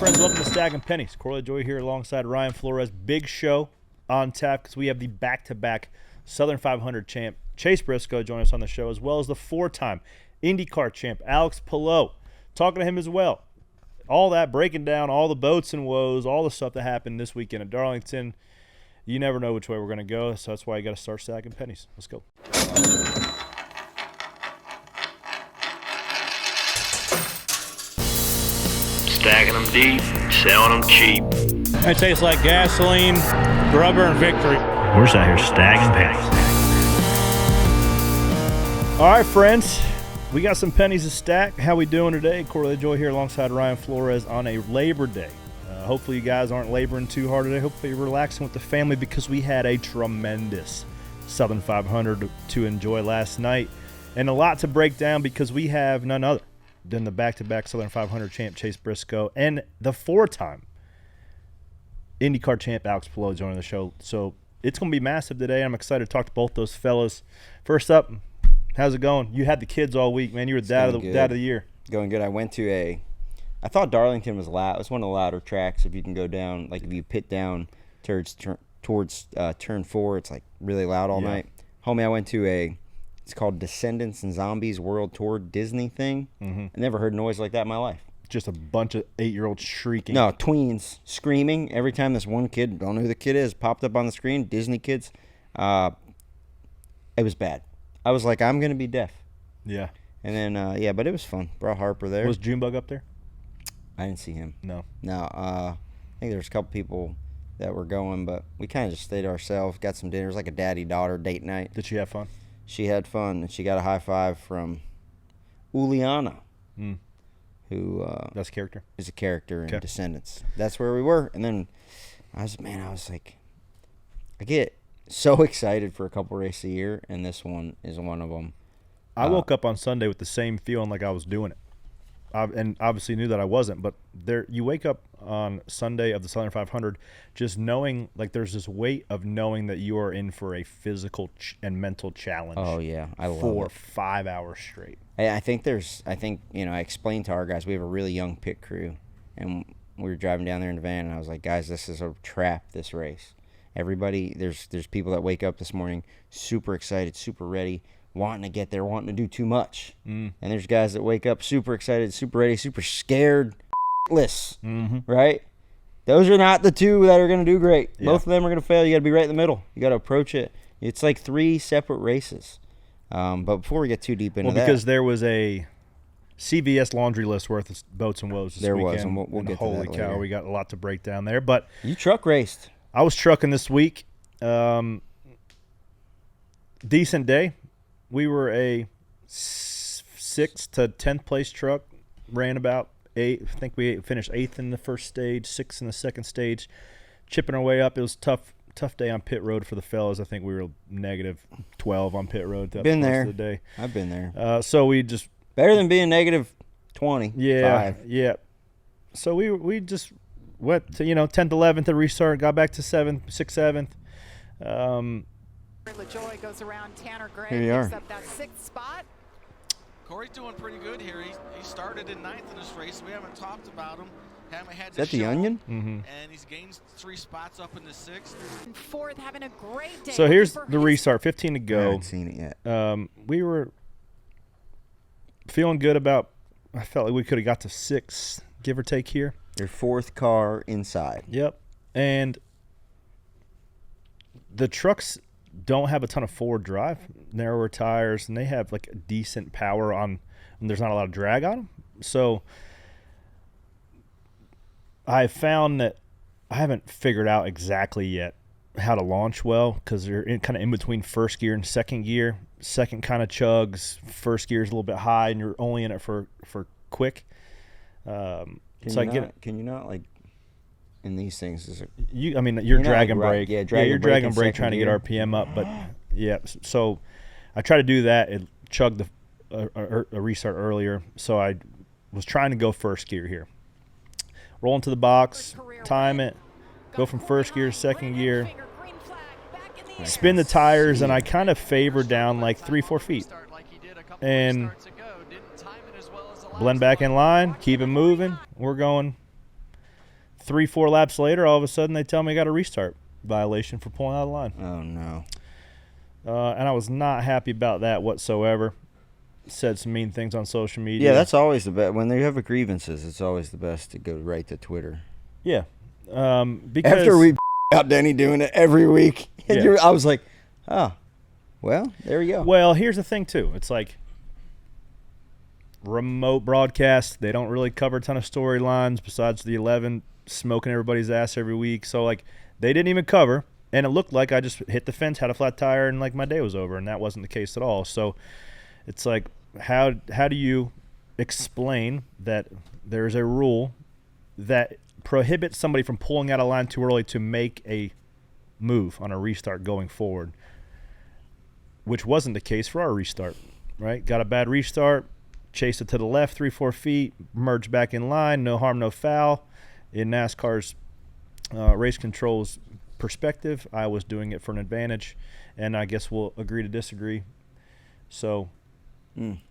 friends, welcome to Stacking Pennies. LaJoie here alongside Ryan Flores. Big show on tap because we have the back-to-back Southern 500 champ Chase Briscoe join us on the show, as well as the four-time IndyCar champ Álex Palou. Talking to him as well. All that, breaking down all the boats and woes, all the stuff that happened this weekend at Darlington. You never know which way we're going to go, so that's why you got to start stacking pennies. Let's go. Stacking them deep, selling them cheap. It tastes like gasoline, rubber, and victory. We're just out here stacking pennies. All right, friends. We got some pennies to stack. How we doing today? LaJoie here alongside Ryan Flores on a Labor Day. Hopefully you guys aren't laboring too hard today. Hopefully you're relaxing with the family because we had a tremendous Southern 500 to enjoy last night. And a lot to break down because we have none other than the back-to-back Southern 500 champ Chase Briscoe and the four-time IndyCar champ Álex Palou joining the show. So it's going to be massive today. I'm excited to talk to both those fellas. First up, how's it going? You had the kids all week, man. You were dad of the year. Going good. I thought Darlington was loud. It was one of the louder tracks. If you can go down, like if you pit down towards turn 4, it's like really loud all night. Homie, I went to it's called Descendants and Zombies World Tour Disney thing. I never heard noise like that in my life. Just a bunch of 8-year-olds shrieking. No, tweens screaming every time this one kid, don't know who the kid is, popped up on the screen. Disney kids. It was bad. I was like, I'm gonna be deaf. Yeah. And then but it was fun. Brought Harper there. Was Junebug up there? I didn't see him. No. I think there was a couple people that were going, but we kind of just stayed to ourselves. Got some dinner. It was like a daddy-daughter date night. Did she have fun? She had fun, and she got a high five from Uliana, who that's a character. Is a character in Descendants. That's where we were, and then I was like, I get so excited for a couple races a year, and this one is one of them. I woke up on Sunday with the same feeling like I was doing it. And obviously knew that I wasn't, but you wake up on Sunday of the Southern 500 just knowing, like there's this weight of knowing that you are in for a physical and mental challenge. Oh, yeah. I love for it. 5 hours straight. I think, I explained to our guys, we have a really young pit crew, and we were driving down there in the van, and I was like, guys, this is a trap, this race. Everybody, there's people that wake up this morning super excited, super ready, wanting to get there, wanting to do too much. And there's guys that wake up super excited, super ready, super scared, right? Those are not the two that are going to do great. Yeah. Both of them are going to fail. You got to be right in the middle. You got to approach it. It's like 3 separate races. But before we get too deep into that. Because there was a CVS laundry list worth of boats and woes this weekend. There was, and we'll get to that later. Holy cow, we got a lot to break down there. But you truck raced. I was trucking this week. Decent day. We were a 6th to 10th place truck, ran about 8. I think we finished 8th in the first stage, 6th in the second stage, chipping our way up. It was tough day on pit road for the fellas. I think we were negative 12 on pit road. Been there. Of the day. I've been there. So we just better than being negative 20. Yeah, 5. yeah. So we just went to 10th, 11th to restart. Got back to 7th, 6th, 7th. LaJoie goes around Tanner Gray, picks up that 6th spot. Corey's doing pretty good here. He started in 9th in this race. We haven't talked about him. Haven't had Is that the Onion? And he's gained 3 spots up in the 6th. 4th, having a great day. So here's the restart. 15 to go. I haven't seen it yet. We were feeling good about. I felt like we could have got to 6, give or take here. Your 4th car inside. Yep, and the trucks don't have a ton of forward drive, narrower tires, and they have like a decent power on, and there's not a lot of drag on them. So I found that I haven't figured out exactly yet how to launch well because they're kind of in between first gear and second gear. Second kind of chugs, first gear is a little bit high, and you're only in it for quick. Can you not like in these things? You're drag and brake. Yeah, you're drag and brake trying to get RPM up. But yeah, so I tried to do that. It chugged a restart earlier, so I was trying to go first gear here. Roll into the box, time it, go from first gear to second gear, spin the tires, and I kind of favor down like 3-4 feet. And blend back in line, keep it moving. We're going 3-4 laps later, all of a sudden they tell me I got a restart violation for pulling out of the line. Oh, no. And I was not happy about that whatsoever. Said some mean things on social media. Yeah, that's always the best. When they have grievances, it's always the best to go right to Twitter. Yeah. Because After we out Denny doing it every week, and Yeah. I was like, oh, well, there you go. Well, here's the thing, too. It's like remote broadcast. They don't really cover a ton of storylines besides the 11 smoking everybody's ass every week. So, like, they didn't even cover, and it looked like I just hit the fence, had a flat tire, and, like, my day was over, and that wasn't the case at all. So it's like, how do you explain that there's a rule that prohibits somebody from pulling out of line too early to make a move on a restart going forward, which wasn't the case for our restart, right? Got a bad restart, chased it to the left 3-4 feet, merged back in line, no harm, no foul. In NASCAR's race controls perspective, I was doing it for an advantage, and I guess we'll agree to disagree. So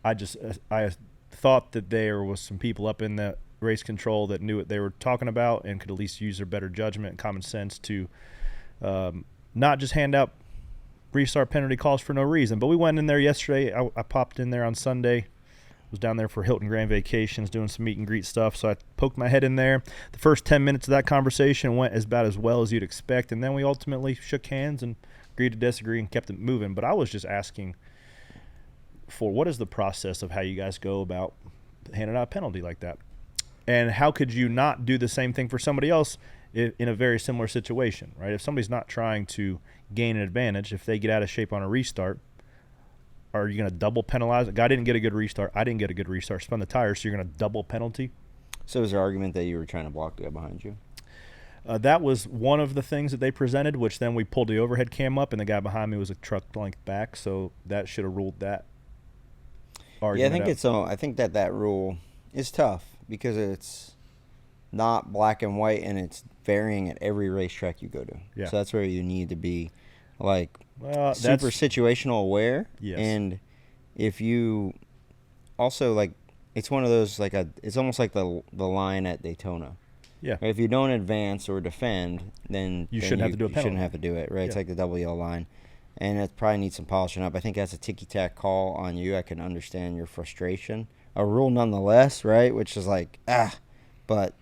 I thought that there was some people up in the race control that knew what they were talking about and could at least use their better judgment and common sense to not just hand out restart penalty calls for no reason. But we went in there yesterday. I popped in there on Sunday. Was down there for Hilton Grand Vacations doing some meet and greet stuff. So I poked my head in there. The first 10 minutes of that conversation went about as well as you'd expect. And then we ultimately shook hands and agreed to disagree and kept it moving. But I was just asking for what is the process of how you guys go about handing out a penalty like that? And how could you not do the same thing for somebody else in a very similar situation, right? If somebody's not trying to gain an advantage, if they get out of shape on a restart, are you going to double penalize? A guy didn't get a good restart. I didn't get a good restart. Spun the tires, so you're going to double penalty? So is there argument that you were trying to block the guy behind you? That was one of the things that they presented, which then we pulled the overhead cam up, and the guy behind me was a truck length back, so that should have ruled that argument out. I think that rule is tough because it's not black and white, and it's varying at every racetrack you go to. Yeah. So that's where you need to be, like, Well, super situational aware. Yes. And if you also, like, it's one of those, like, it's almost like the line at Daytona. Yeah. If you don't advance or defend, then You shouldn't have to do a you penalty. shouldn't have to do it, right? It's Yeah. like the double yellow line. And it probably needs some polishing up. I think that's a ticky-tack call on you. I can understand your frustration. A rule nonetheless, right? Which is like, but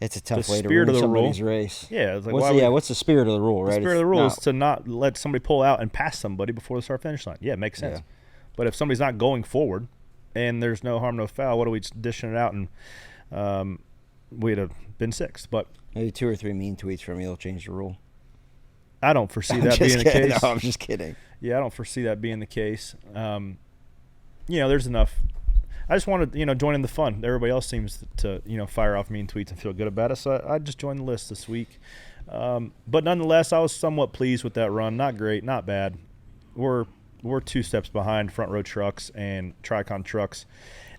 it's a tough The way to spirit ruin of the rule. somebody's race. Yeah, it's like, What's the spirit of the rule, right? The spirit of It's the rule not- is to not let somebody pull out and pass somebody before the start-finish line. Yeah, it makes sense. Yeah. But if somebody's not going forward and there's no harm, no foul, what are we just dishing it out? And we'd have been sixth. But Maybe 2 or 3 mean tweets from you will change the rule. I don't foresee I'm that just being the kidding. case. No, I'm just kidding. Yeah, I don't foresee that being the case. There's enough. I just wanted, join in the fun. Everybody else seems to, fire off mean tweets and feel good about it. So I just joined the list this week. But nonetheless, I was somewhat pleased with that run. Not great, not bad. We're 2 steps behind front row trucks and Tricon trucks.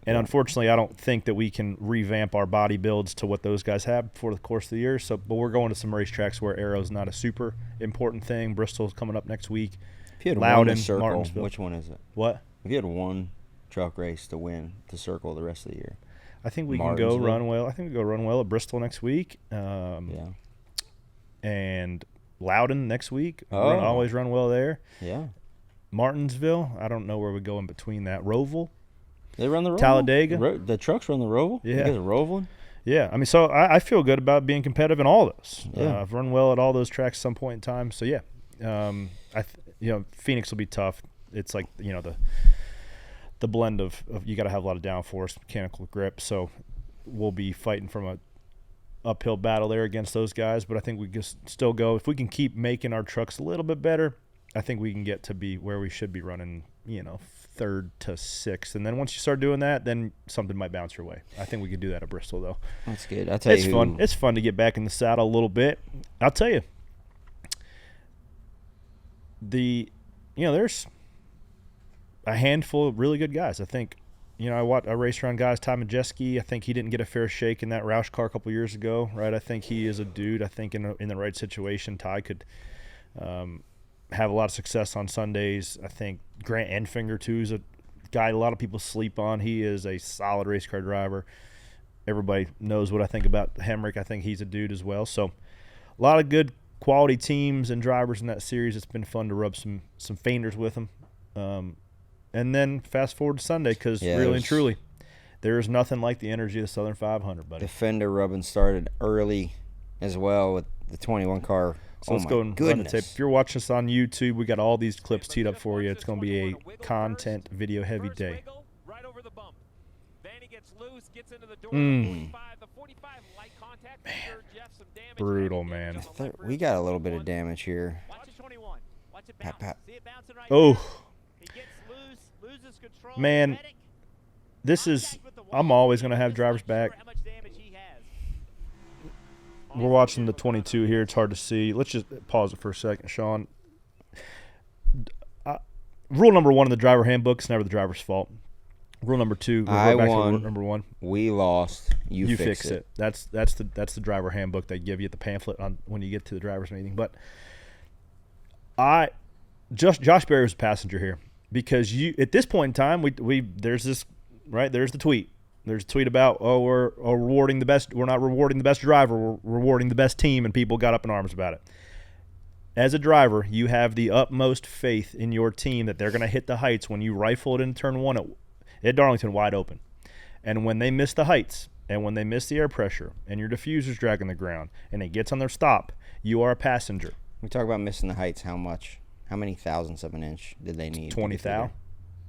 And unfortunately, I don't think that we can revamp our body builds to what those guys have for the course of the year. But we're going to some racetracks where aero's not a super important thing. Bristol's coming up next week. If you had Loudon, one to circle, Martinsville. which one is it? What? If you had one truck race to win to circle the rest of the year. I think we can go run well. I think we go run well at Bristol next week. And Loudon next week. Always run well there. Yeah. Martinsville. I don't know where we go in between that. Roval. They run the Roval? Talladega. The trucks run the Roval? Yeah. You guys are Rovaling? Yeah. I mean, so I feel good about being competitive in all those. Yeah. I've run well at all those tracks at some point in time. So, yeah. Phoenix will be tough. It's like, the blend of you got to have a lot of downforce, mechanical grip. So we'll be fighting from a uphill battle there against those guys. But I think we can still go. If we can keep making our trucks a little bit better, I think we can get to be where we should be running, 3rd to 6th. And then once you start doing that, then something might bounce your way. I think we could do that at Bristol, though. That's good. I'll tell you. It's fun. It's fun to get back in the saddle a little bit. I'll tell you. There's a handful of really good guys. I think, I raced around guys. Ty Majeski, I think he didn't get a fair shake in that Roush car a couple years ago, right? I think he is a dude. I think in the right situation, Ty could have a lot of success on Sundays. I think Grant Enfinger, too, is a guy a lot of people sleep on. He is a solid race car driver. everybody knows what I think about Hemrick. I think he's a dude as well. So a lot of good quality teams and drivers in that series. It's been fun to rub some fenders with them. And then fast forward to Sunday because really and truly, there is nothing like the energy of the Southern 500, buddy. The fender rubbing started early as well with the 21 car. So let's go and run the tape. If you're watching us on YouTube, we got all these clips teed up for you. It's going to be a content video heavy day. Right over the bump. Then he gets loose, gets into the door. Man, 45 light contact. brutal, man. We got a little bit of damage here. Watch it 21. Watch it bounce. See it bouncing right Oh. there. He gets loose, loses control. Man, this is – I'm always going to have drivers back. How much damage he has. We're watching the 22 here. It's hard to see. Let's just pause it for a second, Sean. Rule number 1 in the driver handbook, it's never the driver's fault. Rule number 2, I back won. to rule number 1. We lost. You fix it. That's the driver handbook they give you at the pamphlet on when you get to the driver's meeting. But Josh Berry was a passenger here because you at this point in time there's this right there's the tweet. There's a tweet about we're rewarding the best. We're not rewarding the best driver. We're rewarding the best team, and people got up in arms about it. As a driver, you have the utmost faith in your team that they're going to hit the heights when you rifle it in turn 1 at Darlington wide open. And when they miss the heights and when they miss the air pressure and your diffuser's dragging the ground and it gets on their stop, you are a passenger. We talk about missing the heights. How much? How many thousandths of an inch did they need? 20 thou,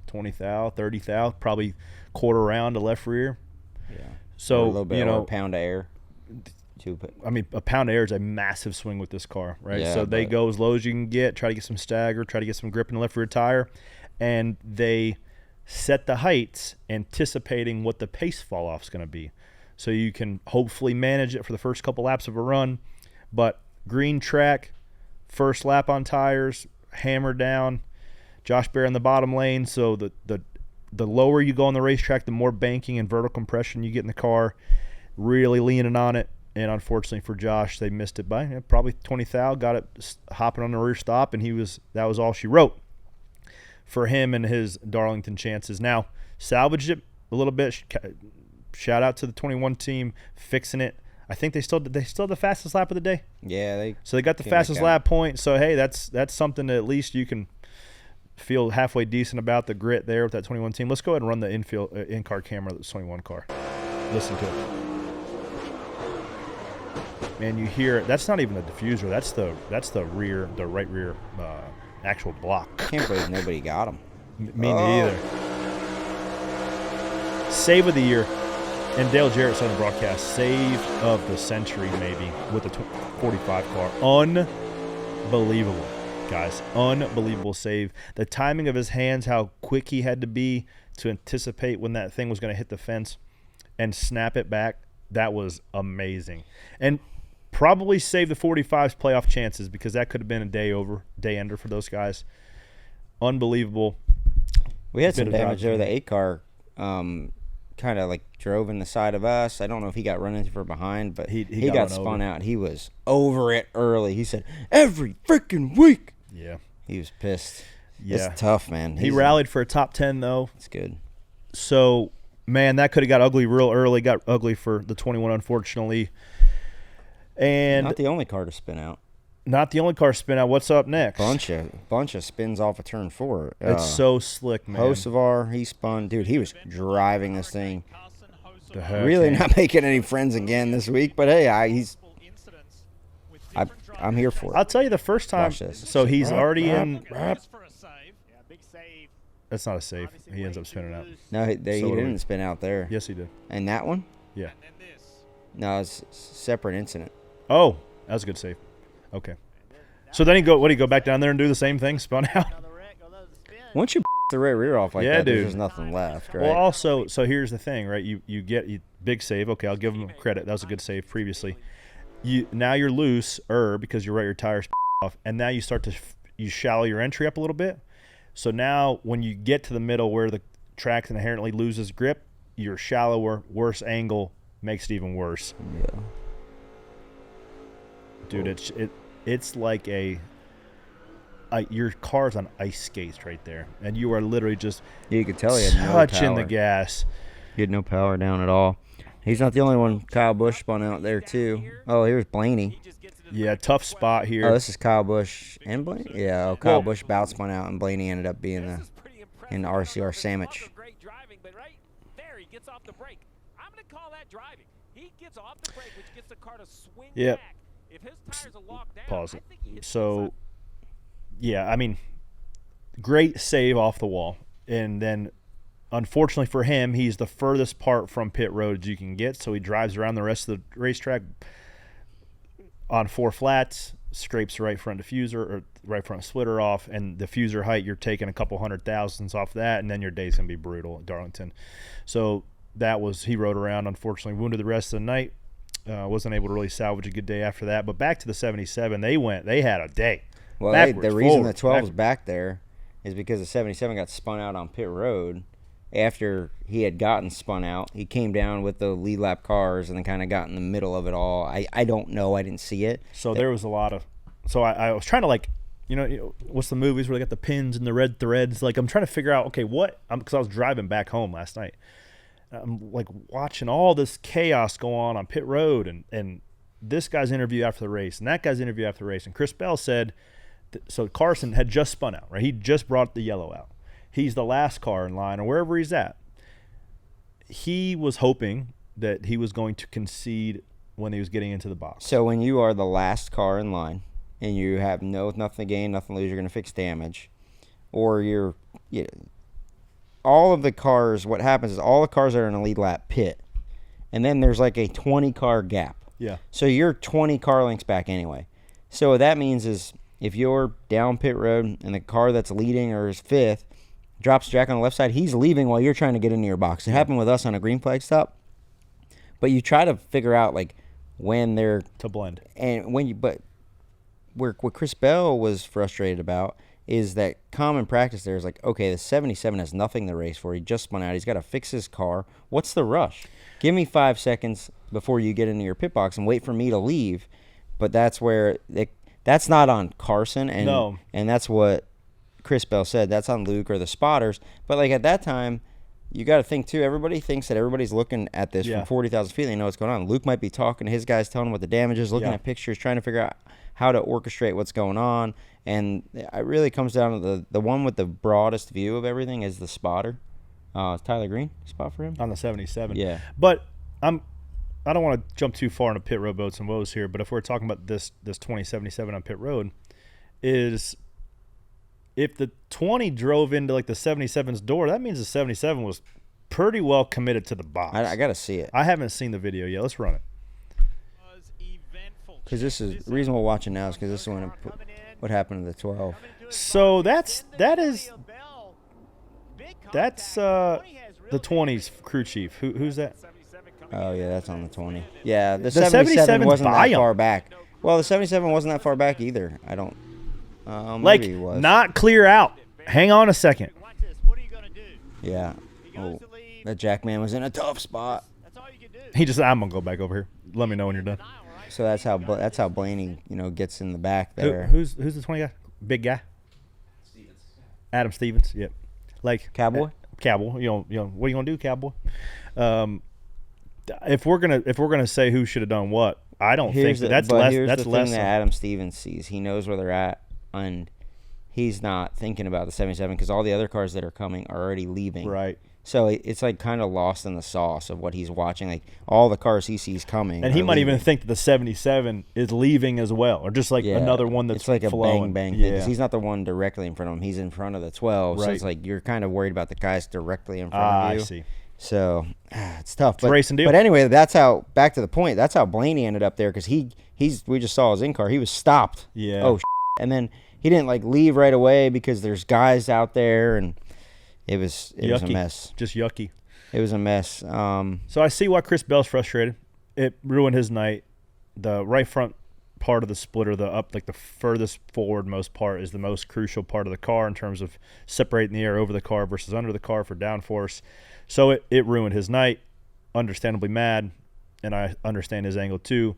30 thou, probably quarter round to left rear. Yeah. So, a little bit or a pound of air. I mean, a pound of air is a massive swing with this car, right? Yeah, so they go as low as you can get, try to get some stagger, try to get some grip in the left rear tire, and they set the heights anticipating what the pace fall off is going to be. So you can hopefully manage it for the first couple laps of a run. But green track, first lap on tires, hammer down, Josh Berry in the bottom lane. So the lower you go on the racetrack, the more banking and vertical compression you get in the car, really leaning on it. And unfortunately for Josh, they missed it by probably 20 thou, got it hopping on the rear stop, and that was all she wrote for him and his Darlington chances. Now, salvaged it a little bit. Shout out to the 21 team fixing it. I think they still have the fastest lap of the day. Yeah, they got the fastest lap point. So hey, that's something that at least you can feel halfway decent about the grit there with that 21 team. Let's go ahead and run the in-car camera of the 21 car. Listen to it. Man, you hear it. That's not even the diffuser. That's the right rear actual block. I can't believe nobody got him. Me neither. Save of the year. And Dale Jarrett said on the broadcast, save of the century maybe with the 45 car. Unbelievable, guys. Unbelievable save. The timing of his hands, how quick he had to be to anticipate when that thing was going to hit the fence and snap it back, that was amazing. And probably save the 45's playoff chances because that could have been a day ender for those guys. Unbelievable. We had some damage there. The 8 car kind of like drove in the side of us. I don't know if he got run into from behind, but he got spun out. He was over it early. He said, every freaking week. Yeah. He was pissed. Yeah. It's tough, man. He rallied for a top 10, though. It's good. So, man, that could have got ugly real early. Got ugly for the 21, unfortunately. And not the only car to spin out. Not the only car to spin out. What's up next? Bunch of spins off of turn 4. It's so slick, man. Hocevar, he spun. Dude, he was driving this thing. Really not making any friends again this week, but hey, I'm here for it. I'll tell you the first time. So he's already in. That's not a save. He ends up spinning out. No, he didn't spin out there. Yes, he did. And that one? Yeah. No, it's a separate incident. Oh, that was a good save. Okay. So then he go back down there and do the same thing, spun out? Once you the rear off like that, there's nothing left, right? Well, also, so here's the thing, right? You get big save. Okay, I'll give him credit. That was a good save previously. Now you're loose because your right rear tire's off, and now you start to you shallow your entry up a little bit. So now when you get to the middle where the track inherently loses grip, your shallower, worse angle makes it even worse. Yeah. Dude, it's like your car's on ice skates right there, and you are literally just you could tell you had no touching power. the gas. You had no power down at all. He's not the only one. Kyle Busch spun out there, too. Oh, here's Blaney. Yeah, tough spot here. Oh, this is Kyle Busch and Blaney? Yeah, Kyle Busch bout spun out, and Blaney ended up being in the RCR sandwich. Great driving, but right there he gets off the brake. I'm going to call that driving. He gets off the brake, which gets the car to swing Yep. back. If his tires are locked down, Pause I it. think he hits So, yeah, I mean, great save off the wall. And then, unfortunately for him, he's the furthest part from pit road as you can get. So he drives around the rest of the racetrack on 4 flats, scrapes the right front diffuser or right front splitter off, and diffuser height, you're taking a couple 100,000s off that, and then your day's going to be brutal at Darlington. So he rode around, unfortunately, wounded the rest of the night. Wasn't able to really salvage a good day after that. But back to the 77, they had a day. Well, the reason the 12 was back there is because the 77 got spun out on pit road. After he had gotten spun out, he came down with the lead lap cars and then kind of got in the middle of it all. I don't know. I didn't see it. So there was a lot of – so I was trying to what's the movies where they got the pins and the red threads? Like I'm trying to figure out, okay, what – because I was driving back home last night. I'm like watching all this chaos go on pit road and this guy's interview after the race and that guy's interview after the race. And Chris Bell said so Carson had just spun out, right? He just brought the yellow out. He's the last car in line or wherever he's at. He was hoping that he was going to concede when he was getting into the box. So when you are the last car in line and you have nothing to gain, nothing to lose, you're going to fix damage, or all of the cars, what happens is all the cars are in a lead lap pit, and then there's like a 20-car gap. Yeah. So you're 20 car lengths back anyway. So what that means is if you're down pit road and the car that's leading or is fifth drops Jack on the left side, he's leaving while you're trying to get into your box. It happened with us on a green flag stop. But you try to figure out like when they're to blend. And what Chris Bell was frustrated about is that common practice there is like, okay, the 77 has nothing to race for. He just spun out. He's got to fix his car. What's the rush? Give me 5 seconds before you get into your pit box and wait for me to leave. But that's where that's not on Carson, and that's what Chris Bell said. That's on Luke or the spotters. But like at that time, you got to think too. Everybody thinks that everybody's looking at this from 40,000 feet. They know what's going on. Luke might be talking to his guys, telling him what the damage is, looking at pictures, trying to figure out how to orchestrate what's going on. And it really comes down to the one with the broadest view of everything is the spotter. Tyler Green spot for him on the 77. Yeah, but I don't want to jump too far into pit road boats and woes here. But if we're talking about this 2077 on pit road, is if the 20 drove into like the 77's door, that means the 77 was pretty well committed to the box. I got to see it. I haven't seen the video yet. Let's run it. Because the reason we're watching now is because this is what happened to the 12. So that's the 20's crew chief. Who's that? Oh yeah, that's on the 20. Yeah, the 77 wasn't that far back. Well, the 77 wasn't that far back either. I don't. Maybe it was. Not clear out. Hang on a second. Yeah. Oh, that Jackman was in a tough spot. He just, I'm gonna go back over here. Let me know when you're done. So that's how Blaney, gets in the back there. Who's the 20 guy? Big guy. Adam Stevens. Yep. Like Cowboy. Cowboy. You know. What are you gonna do, Cowboy? If we're gonna say who should have done what, I don't think that's less. That's less. Thing that Adam Stevens sees. He knows where they're at, and he's not thinking about the 77 because all the other cars that are coming are already leaving. Right. So it's like kind of lost in the sauce of what he's watching. Like all the cars he sees coming, and he might even think that the 77 is leaving as well, or just like another one that's it's like flowing. A bang thing. Because he's not the one directly in front of him. He's in front of the 12. Right. So it's like you're kind of worried about the guys directly in front of you. I see. So it's tough. It's a racing deal. But anyway, that's how. Back to the point. That's how Blaney ended up there because we just saw his in car. He was stopped. Yeah. Oh, and then he didn't like leave right away because there's guys out there, and it was a mess. Just yucky. It was a mess. So I see why Chris Bell's frustrated. It ruined his night. The right front part of the splitter, the furthest forward most part, is the most crucial part of the car in terms of separating the air over the car versus under the car for downforce. So it ruined his night. Understandably mad, and I understand his angle too.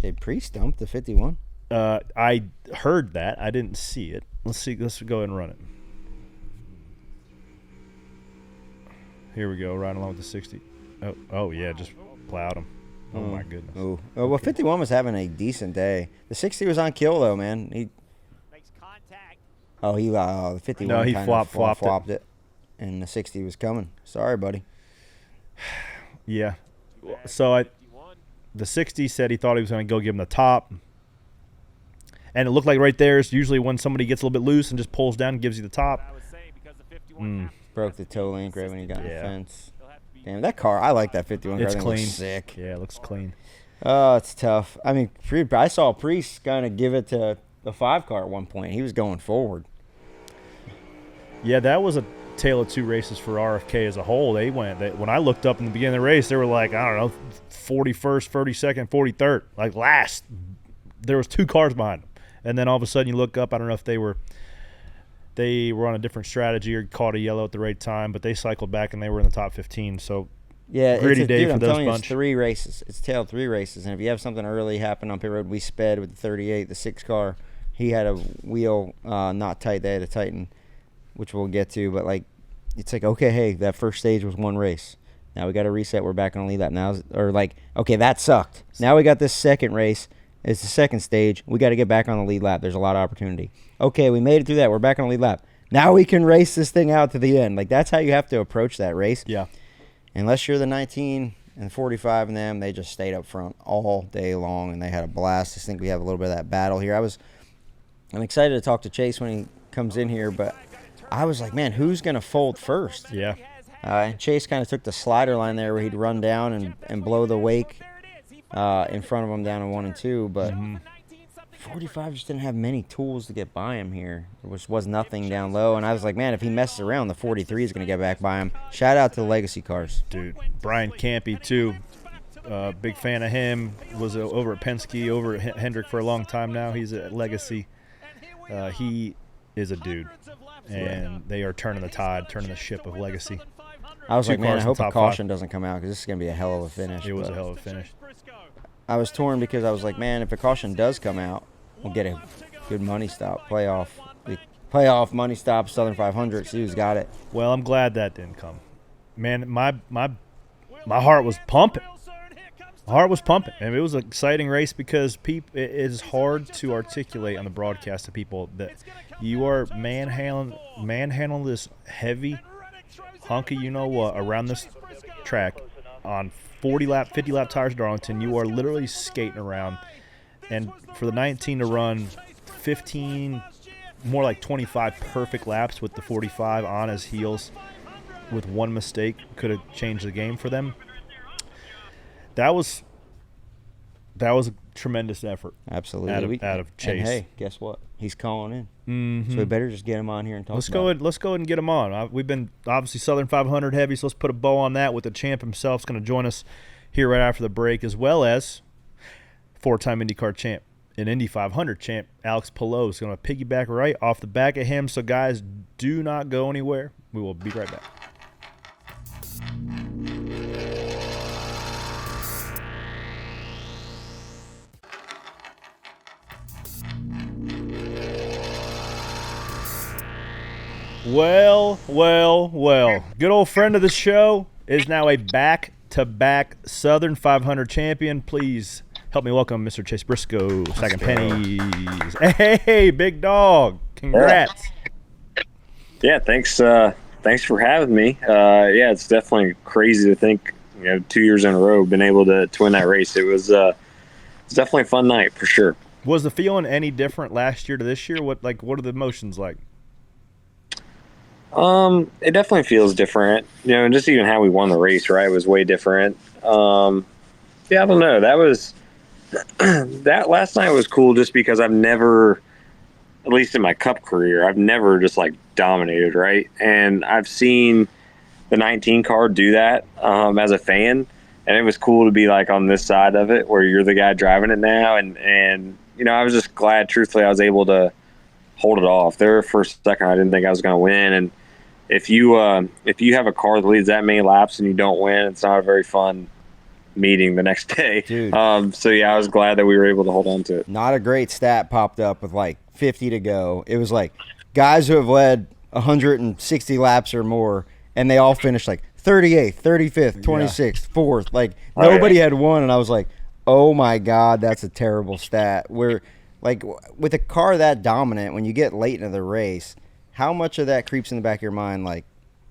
They pre-stumped the 51. I heard that. I didn't see it. Let's see. Let's go ahead and run it. Here we go, right along with the 60. Oh yeah, just plowed him. Oh my goodness. Oh, well, 51 was having a decent day. The 60 was on kill though, man. Makes contact. The 51 No, he kind of flopped it, and the 60 was coming. Sorry, buddy. Yeah. So the 60 said he thought he was going to go give him the top. And it looked like right there is usually when somebody gets a little bit loose and just pulls down and gives you the top. I was saying because the 51 Broke the toe link right when he got in the Yeah. fence. Damn, that car, I like that 51 car. It's I think it looks clean. sick. Yeah, it looks clean. Oh, it's tough. I mean, I saw Priest kind of give it to the 5 car at one point. He was going forward. Yeah, that was a tale of two races for RFK as a whole. When I looked up in the beginning of the race, they were like, I don't know, 41st, 32nd, 43rd, like last. There was 2 cars behind them. And then all of a sudden you look up, I don't know if they were on a different strategy or caught a yellow at the right time, but they cycled back and they were in the top 15. So Yeah, gritty day dude, for I'm those telling you, bunch. it's 3 races. It's tailed 3 races, and if you have something early happen on pit road, we sped with the 38, the 6 car. He had a wheel not tight. They had to tighten, which we'll get to. But like, it's like, okay, hey, that first stage was 1 race. Now we got to reset. We're back on the lead lap now. Or like, okay, that sucked. Now we got this second race. It's the second stage. We got to get back on the lead lap. There's a lot of opportunity. Okay, we made it through that. We're back on the lead lap. Now we can race this thing out to the end. Like, that's how you have to approach that race. yeah. Unless you're the 19 and 45 and them, they just stayed up front all day long, and they had a blast. I just think we have a little bit of that battle here. I'm excited to talk to Chase when he comes in here, but I was like, man, who's going to fold first? Yeah. And Chase kind of took the slider line there where he'd run down and blow the wake in front of him down in 1 and 2, but 45 just didn't have many tools to get by him here. There was nothing down low, and I was like, man, if he messes around, the 43 is going to get back by him. Shout out to the legacy cars. Dude, Brian Campy, too. Big fan of him. Was over at Penske, over at Hendrick for a long time now. He's at Legacy. He is a dude, and they are turning the tide, turning the ship of Legacy. I was 2 like, man, I cars in hope a top caution 5. doesn't come out because this is going to be a hell of a finish. It was But a hell of a finish. I was torn because I was like, man, if a caution does come out, we'll get a good money stop, playoff money stop, Southern 500. See who's got it. Well, I'm glad that didn't come. Man, my heart was pumping. My heart was pumping. And it was an exciting race because it is hard to articulate on the broadcast to people that you are manhandling this heavy hunk of you-know-what around this track on 40-lap, 50-lap tires at Darlington. You are literally skating around. And for the 19 to run 15, more like 25 perfect laps with the 45 on his heels with 1 mistake could have changed the game for them. That was a tremendous effort. Absolutely. Out of Chase. And hey, guess what? He's calling in. Mm-hmm. So we better just get him on here and talk Let's go ahead and get him on. We've been obviously Southern 500 heavy, so let's put a bow on that with the champ himself. Is going to join us here right after the break, as well as 4-time IndyCar champ and Indy 500 champ Álex Palou is going to piggyback right off the back of him. So, guys, do not go anywhere. We will be right back. Well. Good old friend of the show is now a back-to-back Southern 500 champion. Please help me welcome Mr. Chase Briscoe, second Pennies. Hey, big dog. Congrats. Yeah, thanks for having me. Yeah, it's definitely crazy to think, 2 years in a row been able to win that race. It's definitely a fun night for sure. Was the feeling any different last year to this year? What are the emotions like? It definitely feels different, and just even how we won the race, right, was way different. Yeah, I don't know. That was that last night was cool just because I've never, at least in my Cup career, I've never just like dominated, right? And I've seen the 19 car do that as a fan, and it was cool to be like on this side of it where you're the guy driving it now, and I was just glad, truthfully, I was able to hold it off. There for a second, I didn't think I was going to win, and if you have a car that leads that many laps and you don't win, it's not a very fun meeting the next day. Dude. So yeah, I was glad that we were able to hold on to it. Not a great stat popped up with like 50 to go. It was like guys who have led 160 laps or more, and they all finished like 38th, 35th, 26th, 4th. Like, nobody had won, and I was like, oh, my God, that's a terrible stat. Where, like, with a car that dominant, when you get late into the race, how much of that creeps in the back of your mind, like,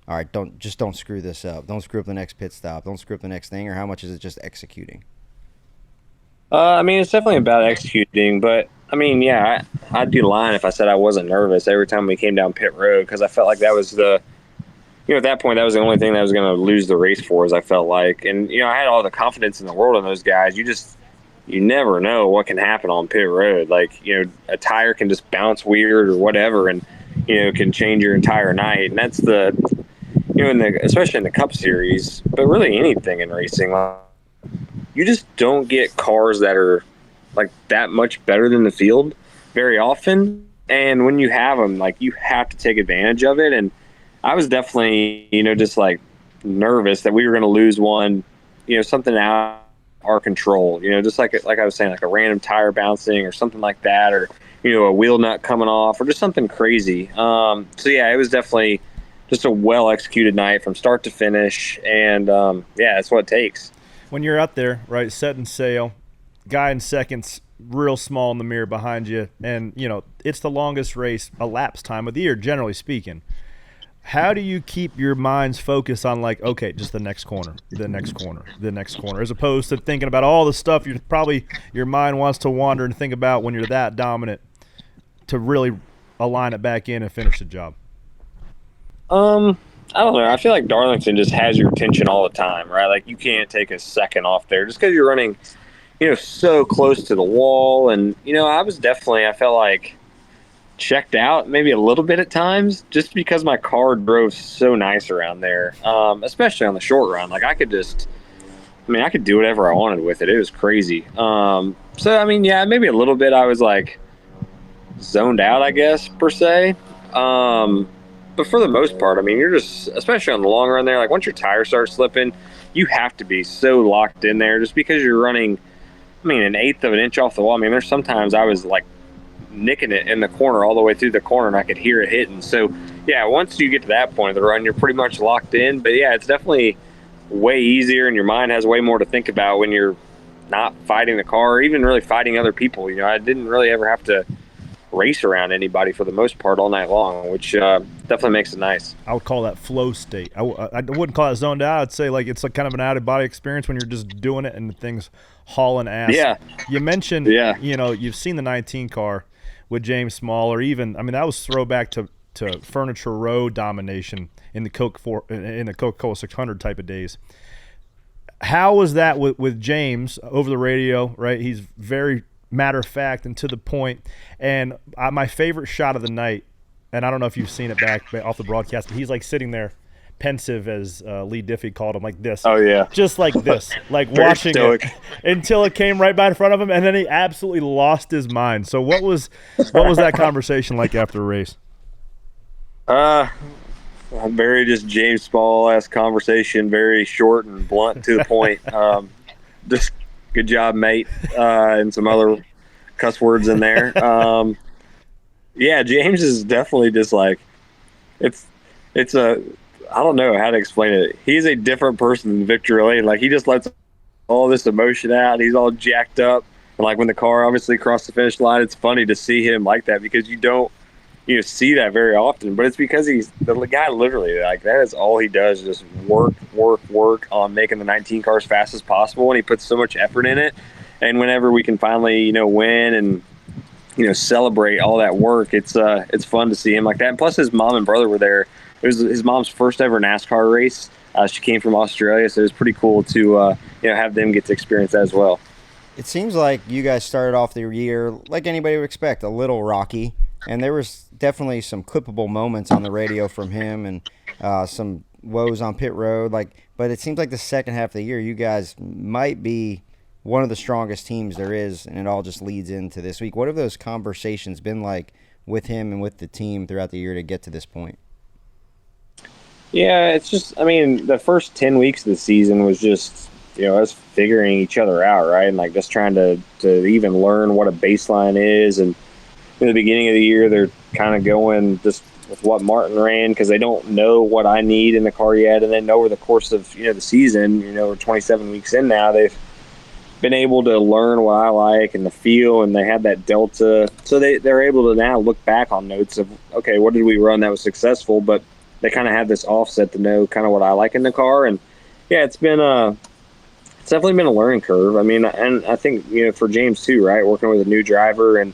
all right, don't screw this up. Don't screw up the next pit stop. Don't screw up the next thing, or how much is it just executing? I mean, it's definitely about executing, but I mean, yeah, I'd be lying if I said I wasn't nervous every time we came down pit road, because I felt like that was at that point, that was the only thing that I was going to lose the race for, as I felt like. And, I had all the confidence in the world in those guys. You never know what can happen on pit road. Like, a tire can just bounce weird or whatever, and, can change your entire night. And that's especially in the Cup Series, but really anything in racing, you just don't get cars that are like that much better than the field very often. And when you have them, like, you have to take advantage of it. And I was definitely, just like nervous that we were going to lose one, something out of our control, just like I was saying, like a random tire bouncing or something like that, or, a wheel nut coming off or just something crazy. So yeah, it was definitely just a well executed night from start to finish. And yeah, that's what it takes. When you're out there, right, setting sail, guy in second's real small in the mirror behind you, and, it's the longest race, elapsed time of the year, generally speaking. How do you keep your minds focused on, like, okay, just the next corner, as opposed to thinking about all the stuff your mind wants to wander and think about when you're that dominant to really align it back in and finish the job? I don't know. I feel like Darlington just has your attention all the time, right? Like, you can't take a second off there just because you're running, so close to the wall. And, I felt like checked out maybe a little bit at times just because my car drove so nice around there, especially on the short run. Like, I could do whatever I wanted with it. It was crazy. So, I mean, yeah, maybe a little bit I was, like, zoned out, I guess, per se. But for the most part, I mean, you're just, especially on the long run there, like, once your tires start slipping, you have to be so locked in there just because you're running, I mean, 1/8 of an inch off the wall. I mean, there's sometimes I was, like, nicking it in the corner all the way through the corner, and I could hear it hitting. So, yeah, once you get to that point of the run, you're pretty much locked in. But, yeah, it's definitely way easier, and your mind has way more to think about when you're not fighting the car or even really fighting other people. I didn't really ever have to race around anybody for the most part all night long, which definitely makes it nice. I would call that flow state. I wouldn't call it zoned out. I'd say, like, it's like kind of an out-of-body experience when you're just doing it and things hauling ass. Yeah. You mentioned, you've seen the 19 car with James Small, or even, I mean, that was throwback to Furniture Row domination in the Coca-Cola 600 type of days. How was that with James over the radio, right? He's very matter of fact and to the point. And my favorite shot of the night, and I don't know if you've seen it back off the broadcast, but he's like sitting there pensive, as Lee Diffie called him, like this. Oh, yeah. Just like this, like watching stoic. it until it came right by in front of him, and then he absolutely lost his mind. So what was that conversation like after the race? Very just James Small-esque conversation, very short and blunt to the point. Just good job, mate, and some other cuss words in there. Yeah, James is definitely just like, it's I don't know how to explain it. He's a different person than Victor Lane. Like, he just lets all this emotion out. He's all jacked up. And, like, when the car obviously crossed the finish line, it's funny to see him like that because you don't, see that very often. But it's because he's the guy literally, like, that is all he does, just work on making the 19 car as fast as possible. And he puts so much effort in it. And whenever we can finally, win and, celebrate all that work, it's fun to see him like that. And plus his mom and brother were there. It was his mom's first ever NASCAR race. She came from Australia, so it was pretty cool to have them get to experience that as well. It seems like you guys started off the year, like anybody would expect, a little rocky, and there was definitely some clippable moments on the radio from him and some woes on pit road. But it seems like the second half of the year, you guys might be one of the strongest teams there is, and it all just leads into this week. What have those conversations been like with him and with the team throughout the year to get to this point? Yeah, it's just, I mean, the first 10 weeks of the season was just, us figuring each other out, right? And, like, just trying to even learn what a baseline is. And in the beginning of the year, they're kind of going just with what Martin ran because they don't know what I need in the car yet. And then over the course of, the season, we're 27 weeks in now, they've been able to learn what I like and the feel, and they have that delta. So they're able to now look back on notes of, okay, what did we run that was successful? But they kind of have this offset to know kind of what I like in the car. And yeah, it's definitely been a learning curve. I mean, and I think, for James too, right? Working with a new driver, and,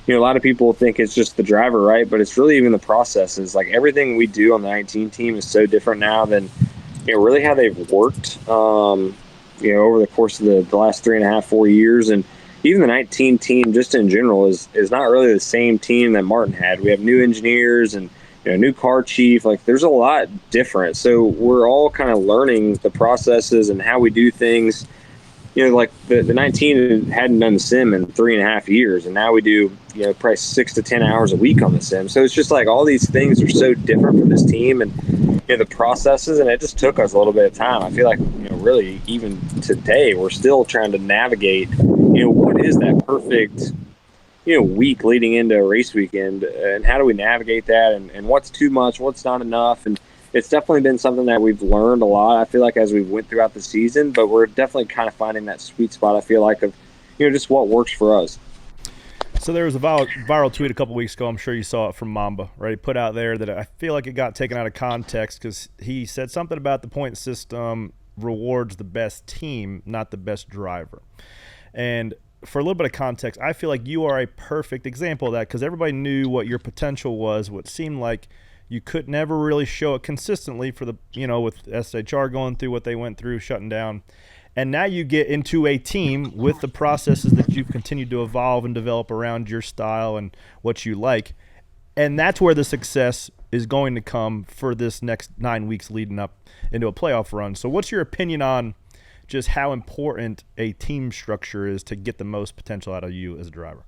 a lot of people think it's just the driver, right? But it's really even the processes. Like everything we do on the 19 team is so different now than, really how they've worked, over the course of the last 3.5, 4 years. And even the 19 team just in general is not really the same team that Martin had. We have new engineers and, new car chief. Like there's a lot different. So we're all kind of learning the processes and how we do things. Like the 19 hadn't done the sim in 3.5 years, and now we do, probably 6 to 10 hours a week on the sim. So it's just like all these things are so different for this team and, the processes, and it just took us a little bit of time. I feel like, really even today, we're still trying to navigate, what is that perfect, week leading into a race weekend, and how do we navigate that, and what's too much, what's not enough. And it's definitely been something that we've learned a lot, I feel like, as we went throughout the season, but we're definitely kind of finding that sweet spot, I feel like, of, just what works for us. So there was a viral tweet a couple weeks ago. I'm sure you saw it from Mamba, right? He put out there that I feel like it got taken out of context because he said something about the point system rewards the best team, not the best driver. And for a little bit of context, I feel like you are a perfect example of that because everybody knew what your potential was, what seemed like you could never really show it consistently for the, with SHR going through what they went through, shutting down. And now you get into a team with the processes that you've continued to evolve and develop around your style and what you like. And that's where the success is going to come for this next 9 weeks leading up into a playoff run. So what's your opinion on just how important a team structure is to get the most potential out of you as a driver?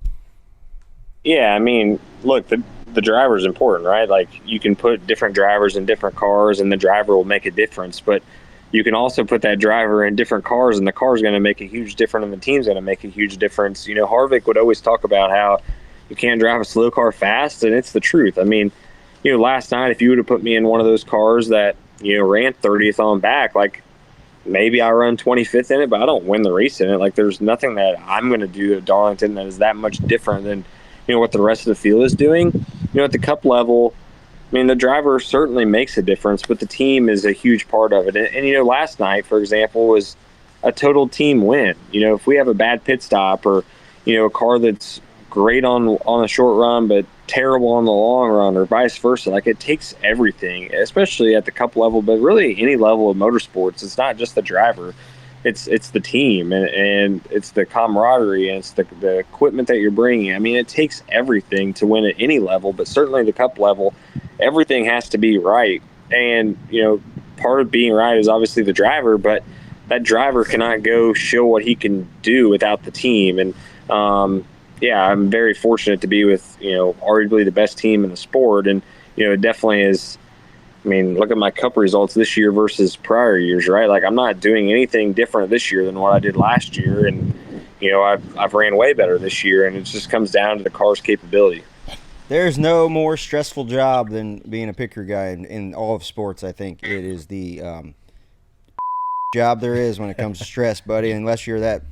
Yeah, I mean, look, the driver is important, right? Like you can put different drivers in different cars and the driver will make a difference. But you can also put that driver in different cars, and the car is going to make a huge difference, and the team's going to make a huge difference. Harvick would always talk about how you can't drive a slow car fast, and it's the truth. I mean, last night, if you would have put me in one of those cars that, ran 30th on back, like maybe I run 25th in it, but I don't win the race in it. Like there's nothing that I'm going to do at Darlington that is that much different than, what the rest of the field is doing. At the Cup level, I mean, the driver certainly makes a difference, but the team is a huge part of it. And last night, for example, was a total team win. If we have a bad pit stop or, a car that's great on a short run but terrible on the long run or vice versa, like it takes everything, especially at the Cup level, but really any level of motorsports. It's not just the driver. It's the team and it's the camaraderie and it's the equipment that you're bringing. I mean, it takes everything to win at any level, but certainly the Cup level, everything has to be right. And, part of being right is obviously the driver, but that driver cannot go show what he can do without the team. And, I'm very fortunate to be with, arguably the best team in the sport. And, it definitely is. I mean, look at my Cup results this year versus prior years, right? Like I'm not doing anything different this year than what I did last year. And, I've ran way better this year, and it just comes down to the car's capability. There's no more stressful job than being a picker guy in all of sports. I think it is the job there is when it comes to stress, buddy, unless you're that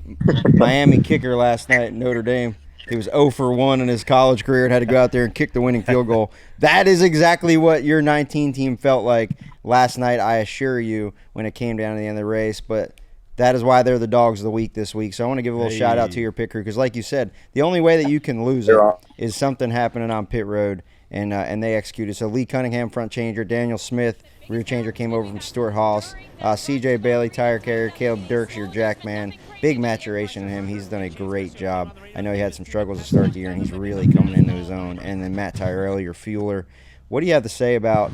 Miami kicker last night at Notre Dame. He was 0 for 1 in his college career and had to go out there and kick the winning field goal. That is exactly what your 19 team felt like last night, I assure you, when it came down to the end of the race. But that is why they're the dogs of the week this week. So I want to give a little shout out to your pit crew because, like you said, the only way that you can lose it is something happening on pit road, and they executed. So Lee Cunningham, front changer, Daniel Smith, rear changer, came over from Stuart Haas, C.J. Bailey, tire carrier, Caleb Dirks, your jack man. Big maturation in him. He's done a great job. I know he had some struggles to start the year, and he's really coming into his own. And then Matt Tyrell, your fueler. What do you have to say about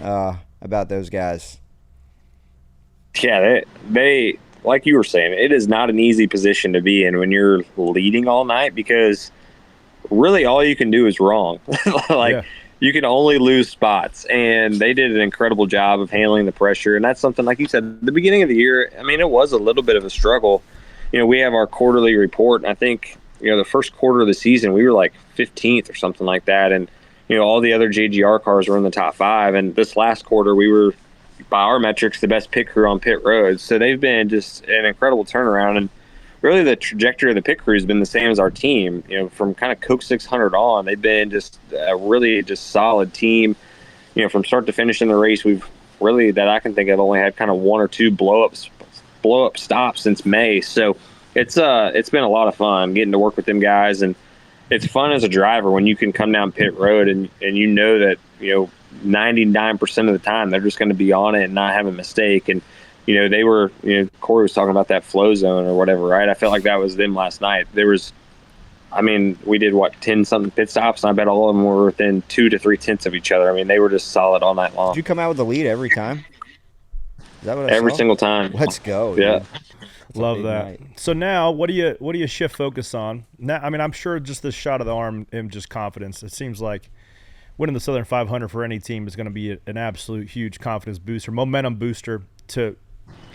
those guys? Yeah, they like you were saying, it is not an easy position to be in when you're leading all night because really all you can do is wrong. You can only lose spots, and they did an incredible job of handling the pressure. And that's something, like you said, at the beginning of the year, I mean, it was a little bit of a struggle. We have our quarterly report, and I think, the first quarter of the season, we were like 15th or something like that. And, all the other JGR cars were in the top 5. And this last quarter, we were, by our metrics, the best pit crew on pit road. So they've been just an incredible turnaround. And really the trajectory of the pit crew has been the same as our team. From kind of Coke 600 on, they've been just a really just solid team. From start to finish in the race, we've really, that I can think of, only had kind of 1 or 2 blow up stops since May. So it's been a lot of fun getting to work with them guys, and it's fun as a driver when you can come down pit road and you know that 99% of the time they're just going to be on it and not have a mistake. And they were, Corey was talking about that flow zone or whatever, right? I felt like that was them last night. We did 10 something pit stops, and I bet all of them were within 2 to 3 tenths of each other. I mean, they were just solid all night long. Did you come out with the lead every time? Is that what I every saw? single time? Let's go. Yeah. Dude. Love that. Night. So now, what do you shift focus on? Now, I'm sure just this shot of the arm and just confidence. It seems like winning the Southern 500 for any team is going to be an absolute huge confidence booster, momentum booster to